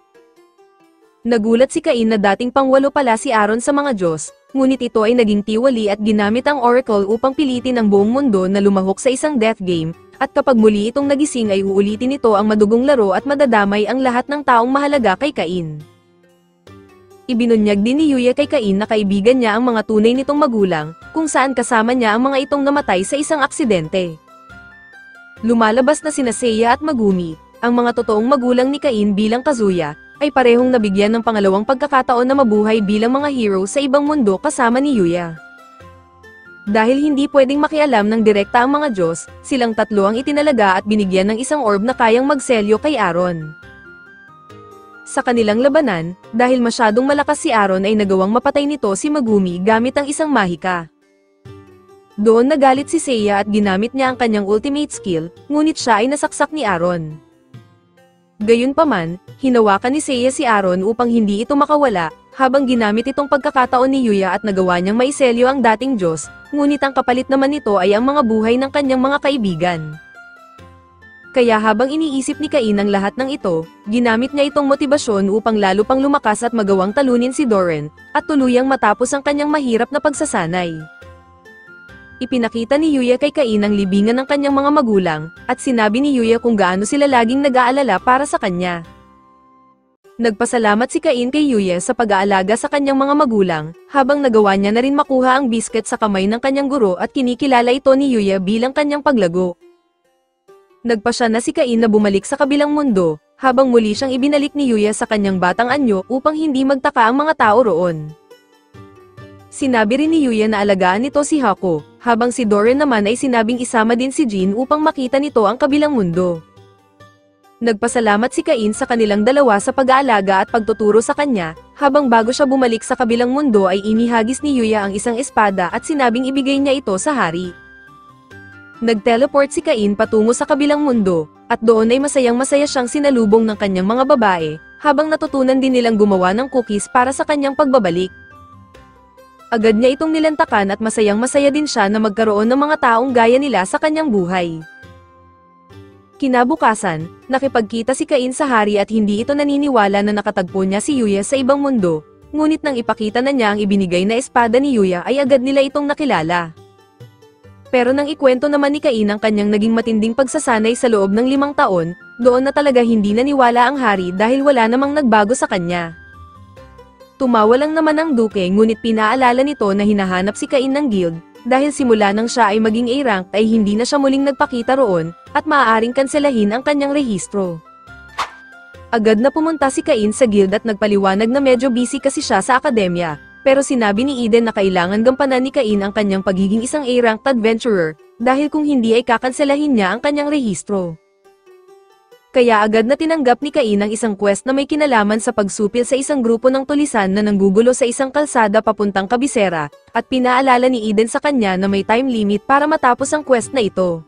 Nagulat si Cain na dating pang-8 pala si Aaron sa mga Diyos, ngunit ito ay naging tiwali at ginamit ang oracle upang pilitin ang buong mundo na lumahok sa isang death game, at kapag muli itong nagising ay uulitin nito ang madugong laro at madadamay ang lahat ng taong mahalaga kay Cain. Ibinunyag din ni Yuya kay Cain na kaibigan niya ang mga tunay nitong magulang, kung saan kasama niya ang mga itong namatay sa isang aksidente. Lumalabas na sina Seiya at Megumi, ang mga totoong magulang ni Cain bilang Kazuya, ay parehong nabigyan ng pangalawang pagkakataon na mabuhay bilang mga hero sa ibang mundo kasama ni Yuya. Dahil hindi pwedeng makialam ng direkta ang mga Diyos, silang tatlo ang itinalaga at binigyan ng isang orb na kayang magselyo kay Aaron. Sa kanilang labanan, dahil masyadong malakas si Aaron ay nagawang mapatay nito si Megumi gamit ang isang mahika. Doon nagalit si Seiya at ginamit niya ang kanyang ultimate skill, ngunit siya ay nasaksak ni Aaron. Gayunpaman, hinawakan ni Seiya si Aaron upang hindi ito makawala, habang ginamit itong pagkakataon ni Yuya at nagawa niyang maiselyo ang dating Diyos, ngunit ang kapalit naman nito ay ang mga buhay ng kanyang mga kaibigan. Kaya habang iniisip ni Cain ang lahat ng ito, ginamit niya itong motibasyon upang lalo pang lumakas at magawang talunin si Doran, at tuluyang matapos ang kanyang mahirap na pagsasanay. Ipinakita ni Yuya kay Cain ang libingan ng kanyang mga magulang, at sinabi ni Yuya kung gaano sila laging nag-aalala para sa kanya. Nagpasalamat si Cain kay Yuya sa pag-aalaga sa kanyang mga magulang, habang nagawa niya na rin makuha ang biscuit sa kamay ng kanyang guro at kinikilala ito ni Yuya bilang kanyang paglago. Nagpasya na si Cain na bumalik sa kabilang mundo, habang muli siyang ibinalik ni Yuya sa kanyang batang anyo upang hindi magtaka ang mga tao roon. Sinabi rin ni Yuya na alagaan nito si Hako, habang si Doran naman ay sinabing isama din si Jin upang makita nito ang kabilang mundo. Nagpasalamat si Cain sa kanilang dalawa sa pag-aalaga at pagtuturo sa kanya, habang bago siya bumalik sa kabilang mundo ay inihagis ni Yuya ang isang espada at sinabing ibigay niya ito sa hari. Nag-teleport si Cain patungo sa kabilang mundo, at doon ay masayang-masaya siyang sinalubong ng kanyang mga babae, habang natutunan din nilang gumawa ng cookies para sa kanyang pagbabalik. Agad niya itong nilantakan at masayang-masaya din siya na magkaroon ng mga taong gaya nila sa kanyang buhay. Kinabukasan, nakipagkita si Cain sa hari at hindi ito naniniwala na nakatagpo niya si Yuya sa ibang mundo, ngunit nang ipakita na niya ang ibinigay na espada ni Yuya ay agad nila itong nakilala. Pero nang ikwento naman ni Cain ang kanyang naging matinding pagsasanay sa loob ng 5 taon, doon na talaga hindi naniwala ang hari dahil wala namang nagbago sa kanya. Tumawa lang naman ang duke ngunit pinaalala nito na hinahanap si Cain ng guild, dahil simula nang siya ay maging A-rank ay hindi na siya muling nagpakita roon, at maaaring kanselahin ang kanyang rehistro. Agad na pumunta si Cain sa guild at nagpaliwanag na medyo busy kasi siya sa akademya, pero sinabi ni Eden na kailangan gampanan ni Cain ang kanyang pagiging isang A-ranked adventurer, dahil kung hindi ay kakanselahin niya ang kanyang rehistro. Kaya agad na tinanggap ni Cain ang isang quest na may kinalaman sa pagsupil sa isang grupo ng tulisan na nanggugulo sa isang kalsada papuntang kabisera, at pinaalala ni Eden sa kanya na may time limit para matapos ang quest na ito.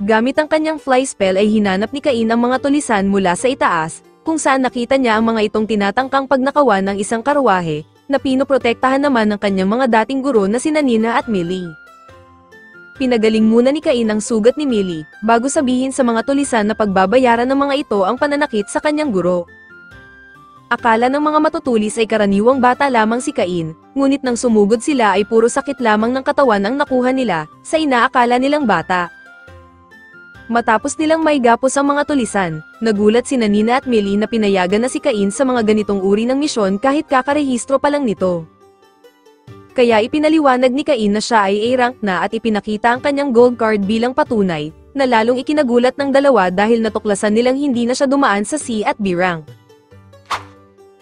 Gamit ang kanyang fly spell ay hinanap ni Cain ang mga tulisan mula sa itaas, kung saan nakita niya ang mga itong tinatangkang pagnakawan ng isang karwahe, na pinoprotektahan naman ng kanyang mga dating guro na sina Nina at Millie. Pinagaling muna ni Cain ang sugat ni Millie, bago sabihin sa mga tulisan na pagbabayaran ng mga ito ang pananakit sa kanyang guro. Akala ng mga matutulis ay karaniwang bata lamang si Cain, ngunit nang sumugod sila ay puro sakit lamang ng katawan ang nakuha nila, sa inaakala nilang bata. Matapos nilang maigapos ang mga tulisan, nagulat sina Nina at Millie na pinayagan na si Cain sa mga ganitong uri ng misyon kahit kakarehistro pa lang nito. Kaya ipinaliwanag ni Cain na siya ay A-rank na at ipinakita ang kanyang gold card bilang patunay, na lalong ikinagulat ng dalawa dahil natuklasan nilang hindi na siya dumaan sa C at B rank.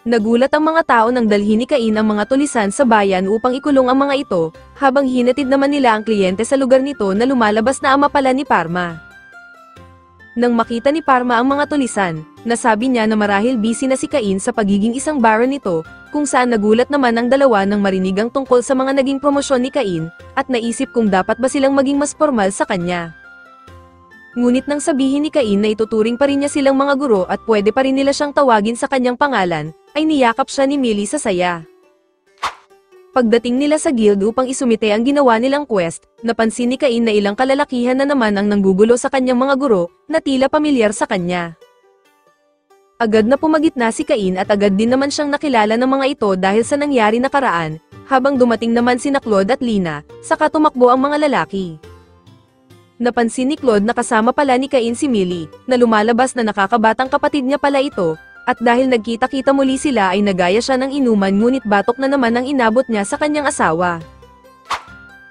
Nagulat ang mga tao nang dalhin ni Cain ang mga tulisan sa bayan upang ikulong ang mga ito, habang hinatid naman nila ang kliyente sa lugar nito na lumalabas na ama pala ni Parma. Nang makita ni Parma ang mga tulisan, nasabi niya na marahil busy na si Cain sa pagiging isang baron nito, kung saan nagulat naman ang dalawa nang marinig ang tungkol sa mga naging promosyon ni Cain, at naisip kung dapat ba silang maging mas formal sa kanya. Ngunit nang sabihin ni Cain na ituturing pa rin niya silang mga guro at pwede pa rin nila siyang tawagin sa kanyang pangalan, ay niyakap siya ni Millie sa saya. Pagdating nila sa guild upang isumite ang ginawa nilang quest, napansin ni Cain na ilang kalalakihan na naman ang nanggugulo sa kanyang mga guro, na tila pamilyar sa kanya. Agad na pumagitna si Cain at agad din naman siyang nakilala ng mga ito dahil sa nangyari nakaraan, habang dumating naman sina Claude at Lina, saka tumakbo ang mga lalaki. Napansin ni Claude na kasama pala ni Cain si Millie, na lumalabas na nakakabatang kapatid niya pala ito, at dahil nagkita-kita muli sila ay nagaya siya ng inuman ngunit batok na naman ang inabot niya sa kanyang asawa.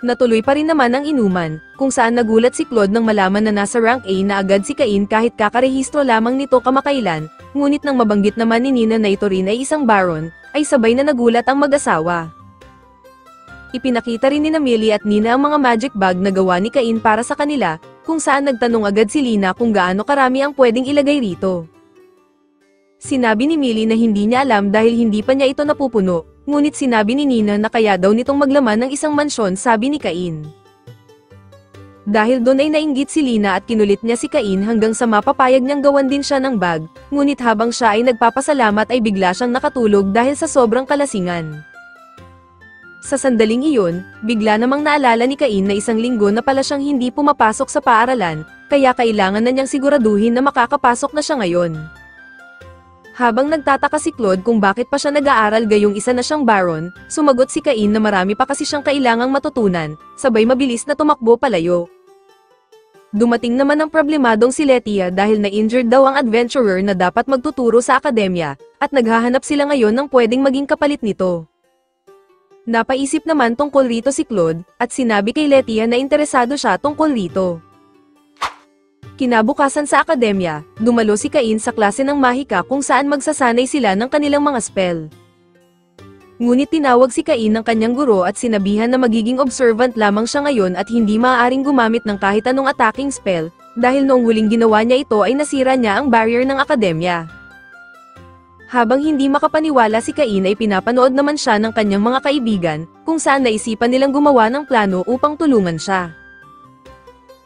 Natuloy pa rin naman ang inuman, kung saan nagulat si Claude nang malaman na nasa rank A na agad si Cain kahit kakarehistro lamang nito kamakailan, ngunit nang mabanggit naman ni Nina na ito rin ay isang baron, ay sabay na nagulat ang mag-asawa. Ipinakita rin ni Millie at Nina ang mga magic bag na gawa ni Cain para sa kanila, kung saan nagtanong agad si Lina kung gaano karami ang pwedeng ilagay rito. Sinabi ni Millie na hindi niya alam dahil hindi pa niya ito napupuno, ngunit sinabi ni Nina na kaya daw nitong maglaman ng isang mansyon, sabi ni Cain. Dahil doon ay nainggit si Lina at kinulit niya si Cain hanggang sa mapapayag niyang gawan din siya ng bag, ngunit habang siya ay nagpapasalamat ay bigla siyang nakatulog dahil sa sobrang kalasingan. Sa sandaling iyon, bigla namang naalala ni Cain na isang linggo na pala siyang hindi pumapasok sa paaralan, kaya kailangan na niyang siguraduhin na makakapasok na siya ngayon. Habang nagtataka si Claude kung bakit pa siya nag-aaral gayong isa na siyang baron, sumagot si Cain na marami pa kasi siyang kailangang matutunan, sabay mabilis na tumakbo palayo. Dumating naman ang problemadong si Letia dahil na-injured daw ang adventurer na dapat magtuturo sa akademya, at naghahanap sila ngayon ng pwedeng maging kapalit nito. Napaisip naman tungkol rito si Claude, at sinabi kay Letia na interesado siya tungkol rito. Kinabukasan sa akademya, dumalo si Cain sa klase ng mahika kung saan magsasanay sila ng kanilang mga spell. Ngunit tinawag si Cain ng kanyang guro at sinabihan na magiging observant lamang siya ngayon at hindi maaaring gumamit ng kahit anong attacking spell, dahil noong huling ginawa niya ito ay nasira niya ang barrier ng akademya. Habang hindi makapaniwala si Cain ay pinapanood naman siya ng kanyang mga kaibigan, kung saan naisipan nilang gumawa ng plano upang tulungan siya.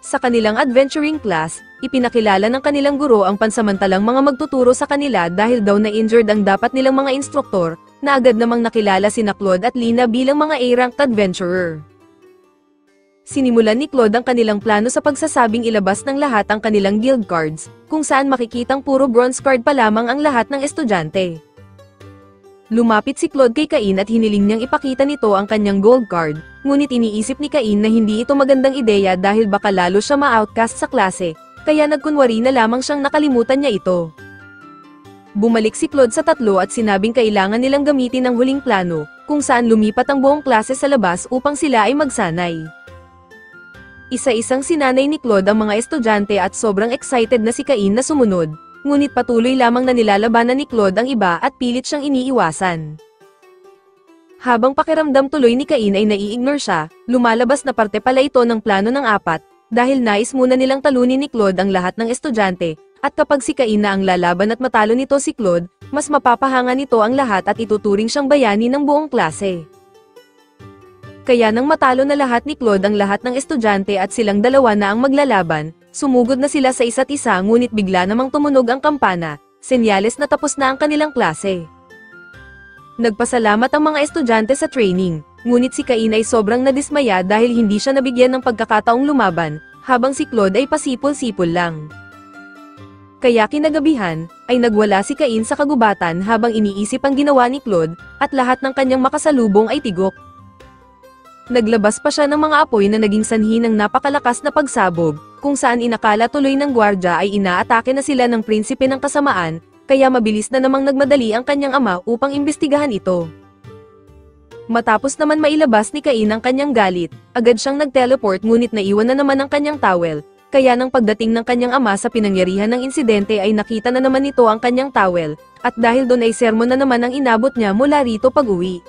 Sa kanilang adventuring class, ipinakilala ng kanilang guro ang pansamantalang mga magtuturo sa kanila dahil daw na-injured ang dapat nilang mga instruktor, na agad namang nakilala sina Claude at Lina bilang mga A-ranked adventurer. Sinimulan ni Claude ang kanilang plano sa pagsasabing ilabas ng lahat ang kanilang guild cards, kung saan makikitang puro bronze card pa lamang ang lahat ng estudyante. Lumapit si Claude kay Cain at hiniling niyang ipakita nito ang kanyang gold card, ngunit iniisip ni Cain na hindi ito magandang ideya dahil baka lalo siya ma-outcast sa klase, kaya nagkunwari na lamang siyang nakalimutan niya ito. Bumalik si Claude sa tatlo at sinabing kailangan nilang gamitin ang huling plano, kung saan lumipat ang buong klase sa labas upang sila ay magsanay. Isa-isang sinanay ni Claude ang mga estudyante at sobrang excited na si Cain na sumunod, ngunit patuloy lamang na nilalabanan ni Claude ang iba at pilit siyang iniiwasan. Habang pakiramdam tuloy ni Cain ay nai-ignore siya, lumalabas na parte pala ito ng plano ng apat, dahil nais muna nilang talunin ni Claude ang lahat ng estudyante, at kapag si Cain na ang lalaban at matalo nito si Claude, mas mapapahanga nito ang lahat at ituturing siyang bayani ng buong klase. Kaya nang matalo na lahat ni Claude ang lahat ng estudyante at silang dalawa na ang maglalaban, sumugod na sila sa isa't isa ngunit bigla namang tumunog ang kampana, senyales na tapos na ang kanilang klase. Nagpasalamat ang mga estudyante sa training, ngunit si Cain ay sobrang nadismaya dahil hindi siya nabigyan ng pagkakataong lumaban, habang si Claude ay pasipol-sipol lang. Kaya kinagabihan, ay nagwala si Cain sa kagubatan habang iniisip ang ginawa ni Claude, at lahat ng kanyang makasalubong ay tigok. Naglabas pa siya ng mga apoy na naging sanhi ng napakalakas na pagsabog, kung saan inakala tuloy ng gwardya ay inaatake na sila ng prinsipe ng kasamaan, kaya mabilis na namang nagmadali ang kanyang ama upang imbestigahan ito. Matapos naman mailabas ni Cain ang kanyang galit, agad siyang nag-teleport ngunit naiwan na naman ang kanyang towel. Kaya nang pagdating ng kanyang ama sa pinangyarihan ng insidente ay nakita na naman nito ang kanyang towel, at dahil doon ay sermon na naman ang inabot niya mula rito pag-uwi.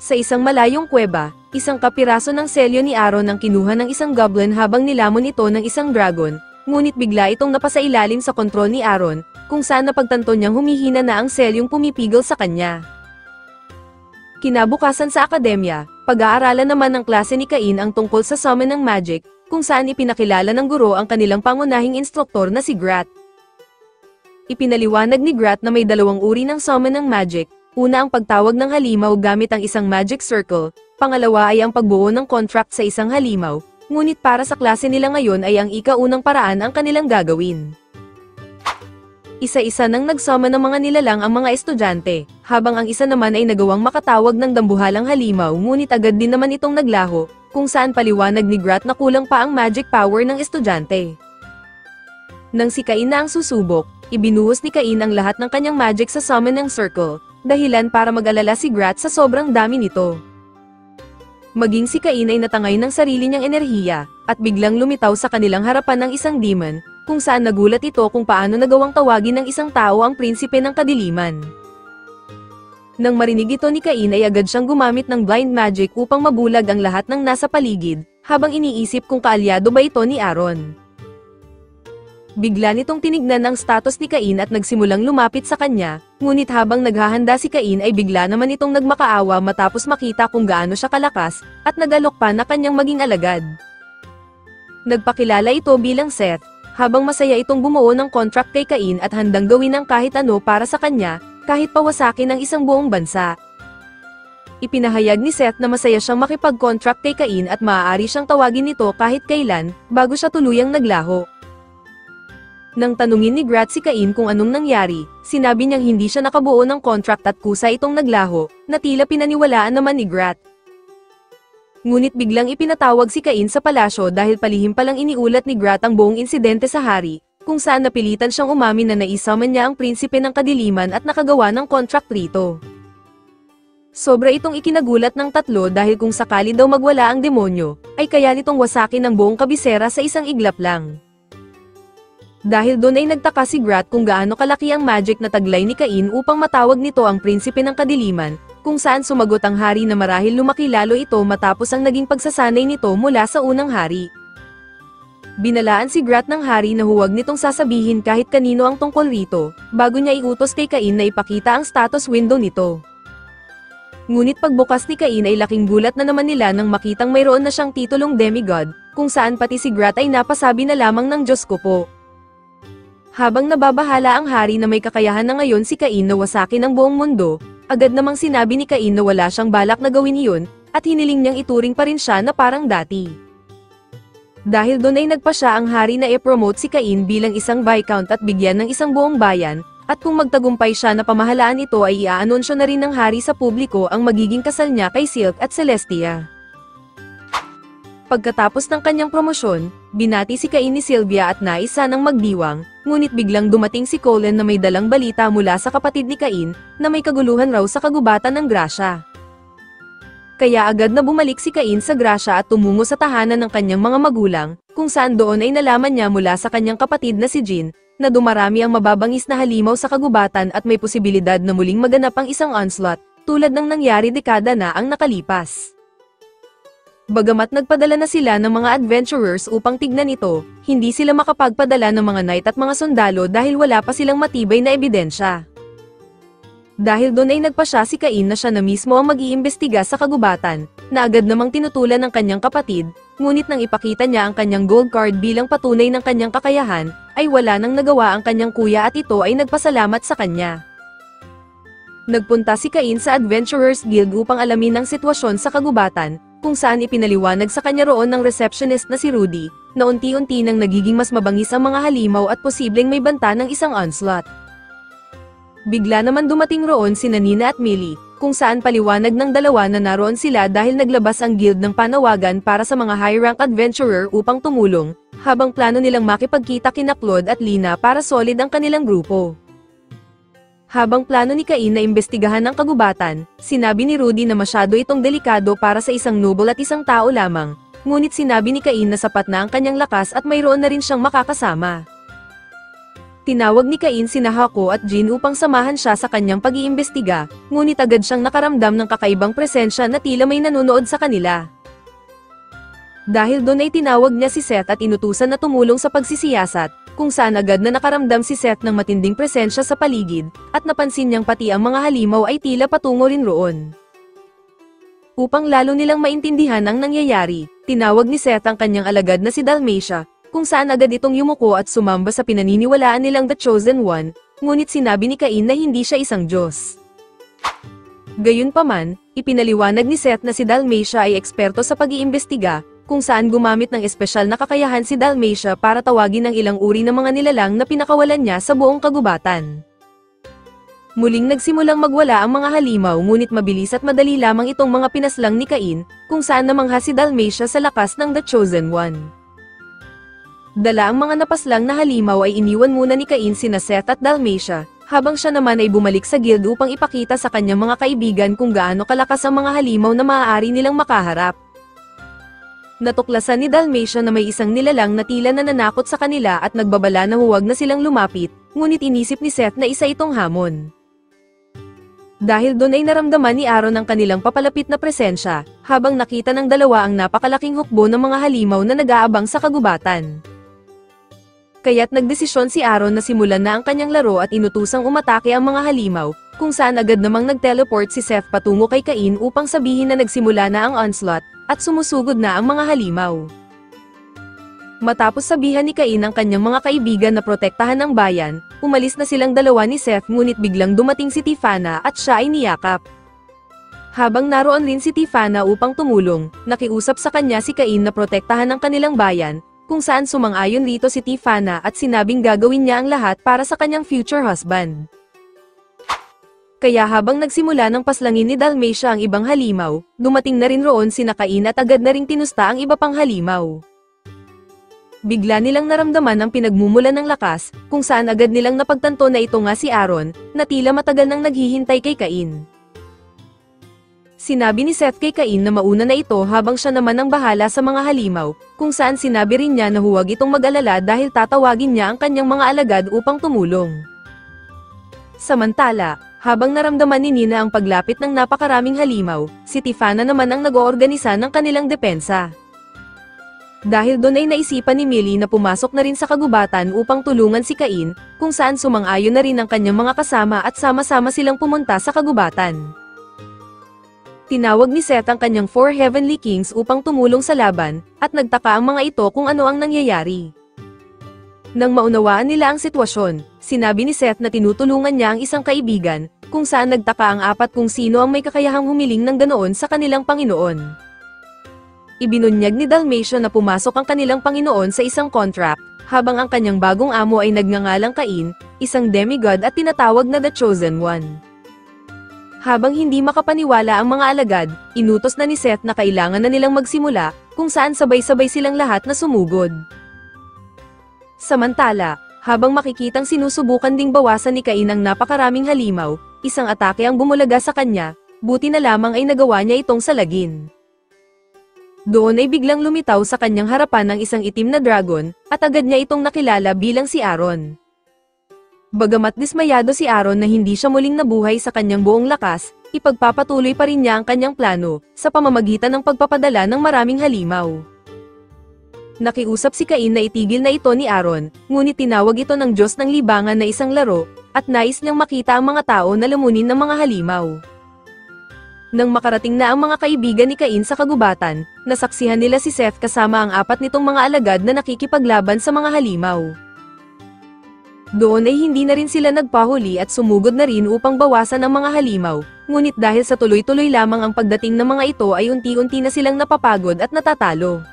Sa isang malayong kuweba, isang kapiraso ng selyo ni Aaron ang kinuha ng isang goblin habang nilamon ito ng isang dragon, ngunit bigla itong napasailalim sa kontrol ni Aaron, kung saan napagtanto niyang humihina na ang selyong pumipigil sa kanya. Kinabukasan sa akademya, pag-aaralan naman ng klase ni Cain ang tungkol sa summon ng magic, kung saan ipinakilala ng guro ang kanilang pangunahing instruktor na si Grat. Ipinaliwanag ni Grat na may dalawang uri ng summon ng magic, una ang pagtawag ng halimaw gamit ang isang magic circle, pangalawa ay ang pagbuo ng contract sa isang halimaw, ngunit para sa klase nila ngayon ay ang ika-unang paraan ang kanilang gagawin. Isa-isa nang nag-summon ng mga nilalang ang mga estudyante, habang ang isa naman ay nagawang makatawag ng dambuhalang halimaw ngunit agad din naman itong naglaho, kung saan paliwanag ni Grat na kulang pa ang magic power ng estudyante. Nang si Cain na ang susubok, ibinuhos ni Cain ang lahat ng kanyang magic sa summon ng circle, dahilan para mag-alala si Grat sa sobrang dami nito. Maging si Cain ay natangay ng sarili niyang enerhiya, at biglang lumitaw sa kanilang harapan ng isang demon, kung saan nagulat ito kung paano nagawang tawagin ng isang tao ang prinsipe ng kadiliman. Nang marinig ito ni Cain ay agad siyang gumamit ng blind magic upang mabulag ang lahat ng nasa paligid, habang iniisip kung kaalyado ba ito ni Aaron. Bigla nitong tinignan ang status ni Cain at nagsimulang lumapit sa kanya, ngunit habang naghahanda si Cain ay bigla naman itong nagmakaawa matapos makita kung gaano siya kalakas, at nag-alok pa na kanyang maging alagad. Nagpakilala ito bilang Seth, habang masaya itong bumuo ng contract kay Cain at handang gawin ang kahit ano para sa kanya, kahit pawasakin ng isang buong bansa. Ipinahayag ni Seth na masaya siyang makipag-contract kay Cain at maaari siyang tawagin nito kahit kailan, bago siya tuluyang naglaho. Nang tanungin ni Grat si Cain kung anong nangyari, sinabi niyang hindi siya nakabuo ng contract at kusa itong naglaho, na tila pinaniwalaan naman ni Grat. Ngunit biglang ipinatawag si Cain sa palasyo dahil palihim palang iniulat ni Grat ang buong insidente sa hari, kung saan napilitan siyang umamin na naisummon niya ang prinsipe ng kadiliman at nakagawa ng contract rito. Sobra itong ikinagulat ng tatlo dahil kung sakali daw magwala ang demonyo, ay kaya nitong wasakin ang buong kabisera sa isang iglap lang. Dahil doon ay nagtaka si Grat kung gaano kalaki ang magic na taglay ni Cain upang matawag nito ang prinsipe ng kadiliman, kung saan sumagot ang hari na marahil lumaki lalo ito matapos ang naging pagsasanay nito mula sa unang hari. Binalaan si Grat ng hari na huwag nitong sasabihin kahit kanino ang tungkol rito, bago niya iutos kay Cain na ipakita ang status window nito. Ngunit pagbukas ni Cain ay laking gulat na naman nila nang makitang mayroon na siyang titulong demigod, kung saan pati si Grat ay napasabi na lamang ng Diyos ko po. Habang nababahala ang hari na may kakayahan na ngayon si Cain na wasakin ang buong mundo, agad namang sinabi ni Cain na wala siyang balak na gawin iyon, at hiniling niyang ituring pa rin siya na parang dati. Dahil doon ay nagpa siya ang hari na i-promote si Cain bilang isang viscount at bigyan ng isang buong bayan, at kung magtagumpay siya na pamahalaan ito ay iaanunsyo na rin ng hari sa publiko ang magiging kasal niya kay Silk at Celestia. Pagkatapos ng kanyang promosyon, binati si Cain ni Sylvia at nais sanang magdiwang, ngunit biglang dumating si Colin na may dalang balita mula sa kapatid ni Cain, na may kaguluhan raw sa kagubatan ng Gracia. Kaya agad na bumalik si Cain sa Gracia at tumungo sa tahanan ng kanyang mga magulang, kung saan doon ay nalaman niya mula sa kanyang kapatid na si Jean, na dumarami ang mababangis na halimaw sa kagubatan at may posibilidad na muling maganap ang isang onslaught, tulad ng nangyari dekada na ang nakalipas. Bagamat nagpadala na sila ng mga adventurers upang tignan ito, hindi sila makapagpadala ng mga knight at mga sundalo dahil wala pa silang matibay na ebidensya. Dahil doon ay nagpa siya si Cain na siya na mismo ang mag-iimbestiga sa kagubatan, na agad namang tinutulan ng kanyang kapatid, ngunit nang ipakita niya ang kanyang gold card bilang patunay ng kanyang kakayahan, ay wala nang nagawa ang kanyang kuya at ito ay nagpasalamat sa kanya. Nagpunta si Cain sa Adventurers Guild upang alamin ang sitwasyon sa kagubatan, kung saan ipinaliwanag sa kanya roon ng receptionist na si Rudy, na unti-unti nang nagiging mas mabangis ang mga halimaw at posibleng may banta ng isang onslaught. Bigla naman dumating roon sina Nina at Millie, kung saan paliwanag ng dalawa na naroon sila dahil naglabas ang guild ng panawagan para sa mga high-rank adventurer upang tumulong, habang plano nilang makipagkita kina Claude at Lina para solid ang kanilang grupo. Habang plano ni Cain na imbestigahan ang kagubatan, sinabi ni Rudy na masyado itong delikado para sa isang noble at isang tao lamang, ngunit sinabi ni Cain na sapat na ang kanyang lakas at mayroon na rin siyang makakasama. Tinawag ni Cain sina Hako at Jean upang samahan siya sa kanyang pag-iimbestiga, ngunit agad siyang nakaramdam ng kakaibang presensya na tila may nanonood sa kanila. Dahil doon ay tinawag niya si Seth at inutusan na tumulong sa pagsisiyasat, kung saan agad na nakaramdam si Seth ng matinding presensya sa paligid, at napansin niyang pati ang mga halimaw ay tila patungo rin roon. Upang lalo nilang maintindihan ang nangyayari, tinawag ni Seth ang kanyang alagad na si Dalmatia, kung saan agad itong yumuko at sumamba sa pinaniniwalaan nilang The Chosen One, ngunit sinabi ni Cain na hindi siya isang Diyos. Gayunpaman, ipinaliwanag ni Seth na si Dalmatia ay eksperto sa pag-iimbestiga, kung saan gumamit ng espesyal na kakayahan si Dalmatia para tawagin ang ilang uri ng mga nilalang na pinakawalan niya sa buong kagubatan. Muling nagsimulang magwala ang mga halimaw ngunit mabilis at madali lamang itong mga pinaslang ni Cain, kung saan namangha si Dalmatia sa lakas ng The Chosen One. Dala ang mga napaslang na halimaw ay iniwan muna ni Cain sina Seth at Dalmatia, habang siya naman ay bumalik sa guild upang ipakita sa kanyang mga kaibigan kung gaano kalakas ang mga halimaw na maaari nilang makaharap. Natuklasan ni Dalmatia na may isang nilalang na tila nananakot sa kanila at nagbabala na huwag na silang lumapit, ngunit inisip ni Seth na isa itong hamon. Dahil doon ay naramdaman ni Aaron ang kanilang papalapit na presensya, habang nakita ng dalawa ang napakalaking hukbo ng mga halimaw na nag-aabang sa kagubatan. Kaya't nagdesisyon si Aaron na simulan na ang kanyang laro at inutusang umatake ang mga halimaw, kung saan agad namang nag-teleport si Seth patungo kay Cain upang sabihin na nagsimula na ang onslaught, at sumusugod na ang mga halimaw. Matapos sabihan ni Cain ang kanyang mga kaibigan na protektahan ang bayan, umalis na silang dalawa ni Seth ngunit biglang dumating si Tiffana at siya ay niyakap. Habang naroon rin si Tiffana upang tumulong, nakiusap sa kanya si Cain na protektahan ang kanilang bayan, kung saan sumang-ayon rito si Tiffana at sinabing gagawin niya ang lahat para sa kanyang future husband. Kaya habang nagsimula ng paslangin ni Dalmatia ang ibang halimaw, dumating na rin roon sina Cain at agad na ring tinusta ang iba pang halimaw. Bigla nilang naramdaman ang pinagmumulan ng lakas, kung saan agad nilang napagtanto na ito nga si Aaron, na tila matagal nang naghihintay kay Cain. Sinabi ni Seth kay Cain na mauna na ito habang siya naman ang bahala sa mga halimaw, kung saan sinabi rin niya na huwag itong mag-alala dahil tatawagin niya ang kanyang mga alagad upang tumulong. Samantala, habang naramdaman ni Nina ang paglapit ng napakaraming halimaw, si Tiffana naman ang nag-oorganisa ng kanilang depensa. Dahil doon ay naisipan ni Millie na pumasok na rin sa kagubatan upang tulungan si Cain, kung saan sumang-ayon na rin ang kanyang mga kasama at sama-sama silang pumunta sa kagubatan. Tinawag ni Seth ang kanyang 4 Heavenly Kings upang tumulong sa laban, at nagtaka ang mga ito kung ano ang nangyayari. Nang maunawaan nila ang sitwasyon, sinabi ni Seth na tinutulungan niya ang isang kaibigan, kung saan nagtaka ang 4 kung sino ang may kakayahang humiling ng ganoon sa kanilang Panginoon. Ibinunyag ni Dalmatia na pumasok ang kanilang Panginoon sa isang contract, habang ang kanyang bagong amo ay nagngangalang Cain, isang demigod at tinatawag na The Chosen One. Habang hindi makapaniwala ang mga alagad, inutos na ni Seth na kailangan na nilang magsimula, kung saan sabay-sabay silang lahat na sumugod. Samantala, habang makikitang sinusubukan ding bawasan ni Cain ang napakaraming halimaw, isang atake ang bumulaga sa kanya, buti na lamang ay nagawa niya itong salagin. Doon ay biglang lumitaw sa kanyang harapan ng isang itim na dragon, at agad niya itong nakilala bilang si Aaron. Bagamat dismayado si Aaron na hindi siya muling nabuhay sa kanyang buong lakas, ipagpapatuloy pa rin niya ang kanyang plano, sa pamamagitan ng pagpapadala ng maraming halimaw. Nakiusap si Cain na itigil na ito ni Aaron, ngunit tinawag ito ng Diyos ng Libangan na isang laro, at nais niyang makita ang mga tao na lamunin ng mga halimaw. Nang makarating na ang mga kaibigan ni Cain sa kagubatan, nasaksihan nila si Seth kasama ang 4 nitong mga alagad na nakikipaglaban sa mga halimaw. Doon ay hindi na rin sila nagpahuli at sumugod na rin upang bawasan ang mga halimaw, ngunit dahil sa tuloy-tuloy lamang ang pagdating ng mga ito ay unti-unti na silang napapagod at natatalo.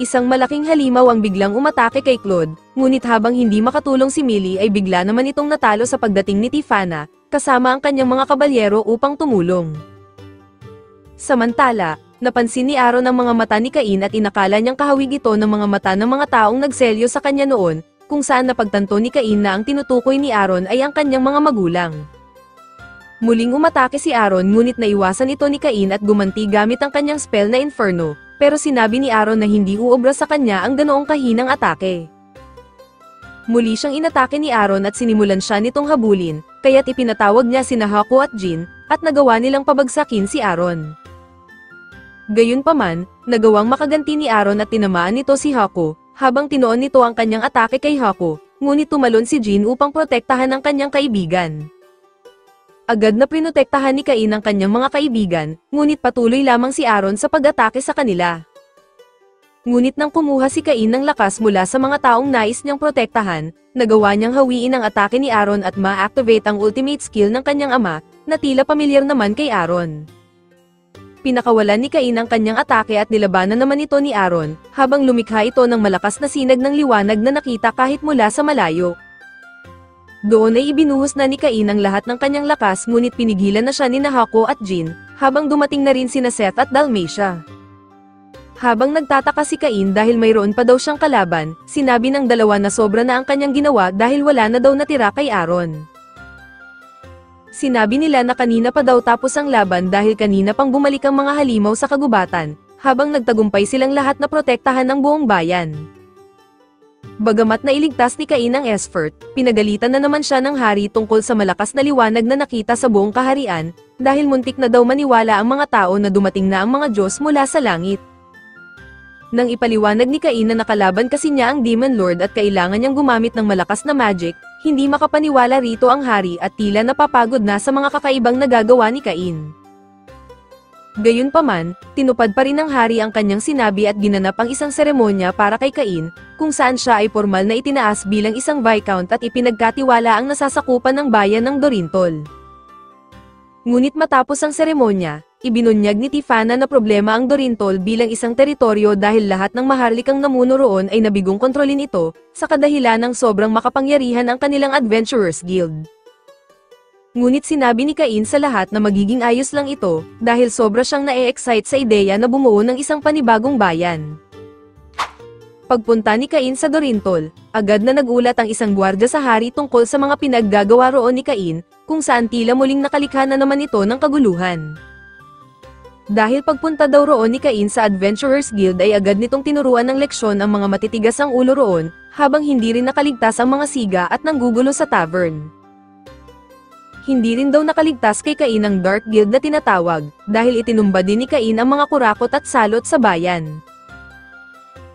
Isang malaking halimaw ang biglang umatake kay Claude, ngunit habang hindi makatulong si Millie ay bigla naman itong natalo sa pagdating ni Tiffana, kasama ang kanyang mga kabalyero upang tumulong. Samantala, napansin ni Aaron ang mga mata ni Cain at inakala niyang kahawig ito ng mga mata ng mga taong nagselyo sa kanya noon, kung saan napagtanto ni Cain na ang tinutukoy ni Aaron ay ang kanyang mga magulang. Muling umatake si Aaron ngunit naiwasan ito ni Cain at gumanti gamit ang kanyang spell na Inferno, pero sinabi ni Aaron na hindi uobra sa kanya ang ganoong kahinang atake. Muli siyang inatake ni Aaron at sinimulan siya nitong habulin, kaya't ipinatawag niya sina Haku at Jin, at nagawa nilang pabagsakin si Aaron. Gayunpaman, nagawang makaganti ni Aaron at tinamaan nito si Haku, habang tinoon nito ang kanyang atake kay Haku, ngunit tumalon si Jin upang protektahan ang kanyang kaibigan. Agad na prinotektahan ni Cain ang kanyang mga kaibigan, ngunit patuloy lamang si Aaron sa pag-atake sa kanila. Ngunit nang kumuha si Cain ng lakas mula sa mga taong nais niyang protektahan, nagawa niyang hawiin ang atake ni Aaron at ma-activate ang ultimate skill ng kanyang ama, na tila pamilyar naman kay Aaron. Pinakawalan ni Cain ang kanyang atake at nilabanan naman ito ni Aaron, habang lumikha ito ng malakas na sinag ng liwanag na nakita kahit mula sa malayo. Doon ay ibinuhos na ni Cain ang lahat ng kanyang lakas ngunit pinigilan na siya ni Haku at Jin, habang dumating na rin sina Seth at Dalmatia. Habang nagtataka si Cain dahil mayroon pa daw siyang kalaban, sinabi ng dalawa na sobra na ang kanyang ginawa dahil wala na daw natira kay Aaron. Sinabi nila na kanina pa daw tapos ang laban dahil kanina pang bumalik ang mga halimaw sa kagubatan, habang nagtagumpay silang lahat na protektahan ng buong bayan. Bagamat nailigtas ni Cain ang Esfert, pinagalitan na naman siya ng hari tungkol sa malakas na liwanag na nakita sa buong kaharian, dahil muntik na daw maniwala ang mga tao na dumating na ang mga Diyos mula sa langit. Nang ipaliwanag ni Cain na nakalaban kasi niya ang Demon Lord at kailangan niyang gumamit ng malakas na magic, hindi makapaniwala rito ang hari at tila napapagod na sa mga kakaibang nagagawa ni Cain. Gayunpaman, tinupad pa rin ng hari ang kanyang sinabi at ginanap ang isang seremonya para kay Cain, kung saan siya ay formal na itinaas bilang isang Viscount at ipinagkatiwala ang nasasakupan ng bayan ng Dorintol. Ngunit matapos ang seremonya, ibinunyag ni Tifana na problema ang Dorintol bilang isang teritoryo dahil lahat ng maharlikang namuno roon ay nabigong kontrolin ito, sa kadahilan ng sobrang makapangyarihan ang kanilang Adventurers Guild. Ngunit sinabi ni Cain sa lahat na magiging ayos lang ito, dahil sobra siyang na-e-excite sa ideya na bumuo ng isang panibagong bayan. Pagpunta ni Cain sa Dorintol, agad na nagulat ang isang gwardiya sa hari tungkol sa mga pinaggagawa roon ni Cain, kung saan tila muling nakalikha na naman ito ng kaguluhan. Dahil pagpunta daw roon ni Cain sa Adventurers Guild ay agad nitong tinuruan ng leksyon ang mga matitigas ang ulo roon, habang hindi rin nakaligtas ang mga siga at nanggugulo sa tavern. Hindi rin daw nakaligtas kay Cain ang Dark Guild na tinatawag, dahil itinumba din ni Cain ang mga kurakot at salot sa bayan.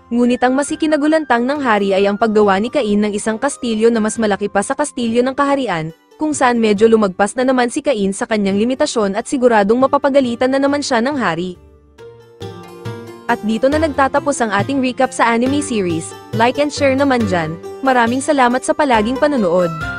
Ngunit ang mas ikinagulantang ng hari ay ang paggawa ni Cain ng isang kastilyo na mas malaki pa sa kastilyo ng kaharian, kung saan medyo lumagpas na naman si Cain sa kanyang limitasyon at siguradong mapapagalitan na naman siya ng hari. At dito na nagtatapos ang ating recap sa anime series. Like and share naman dyan. Maraming salamat sa palaging panonood.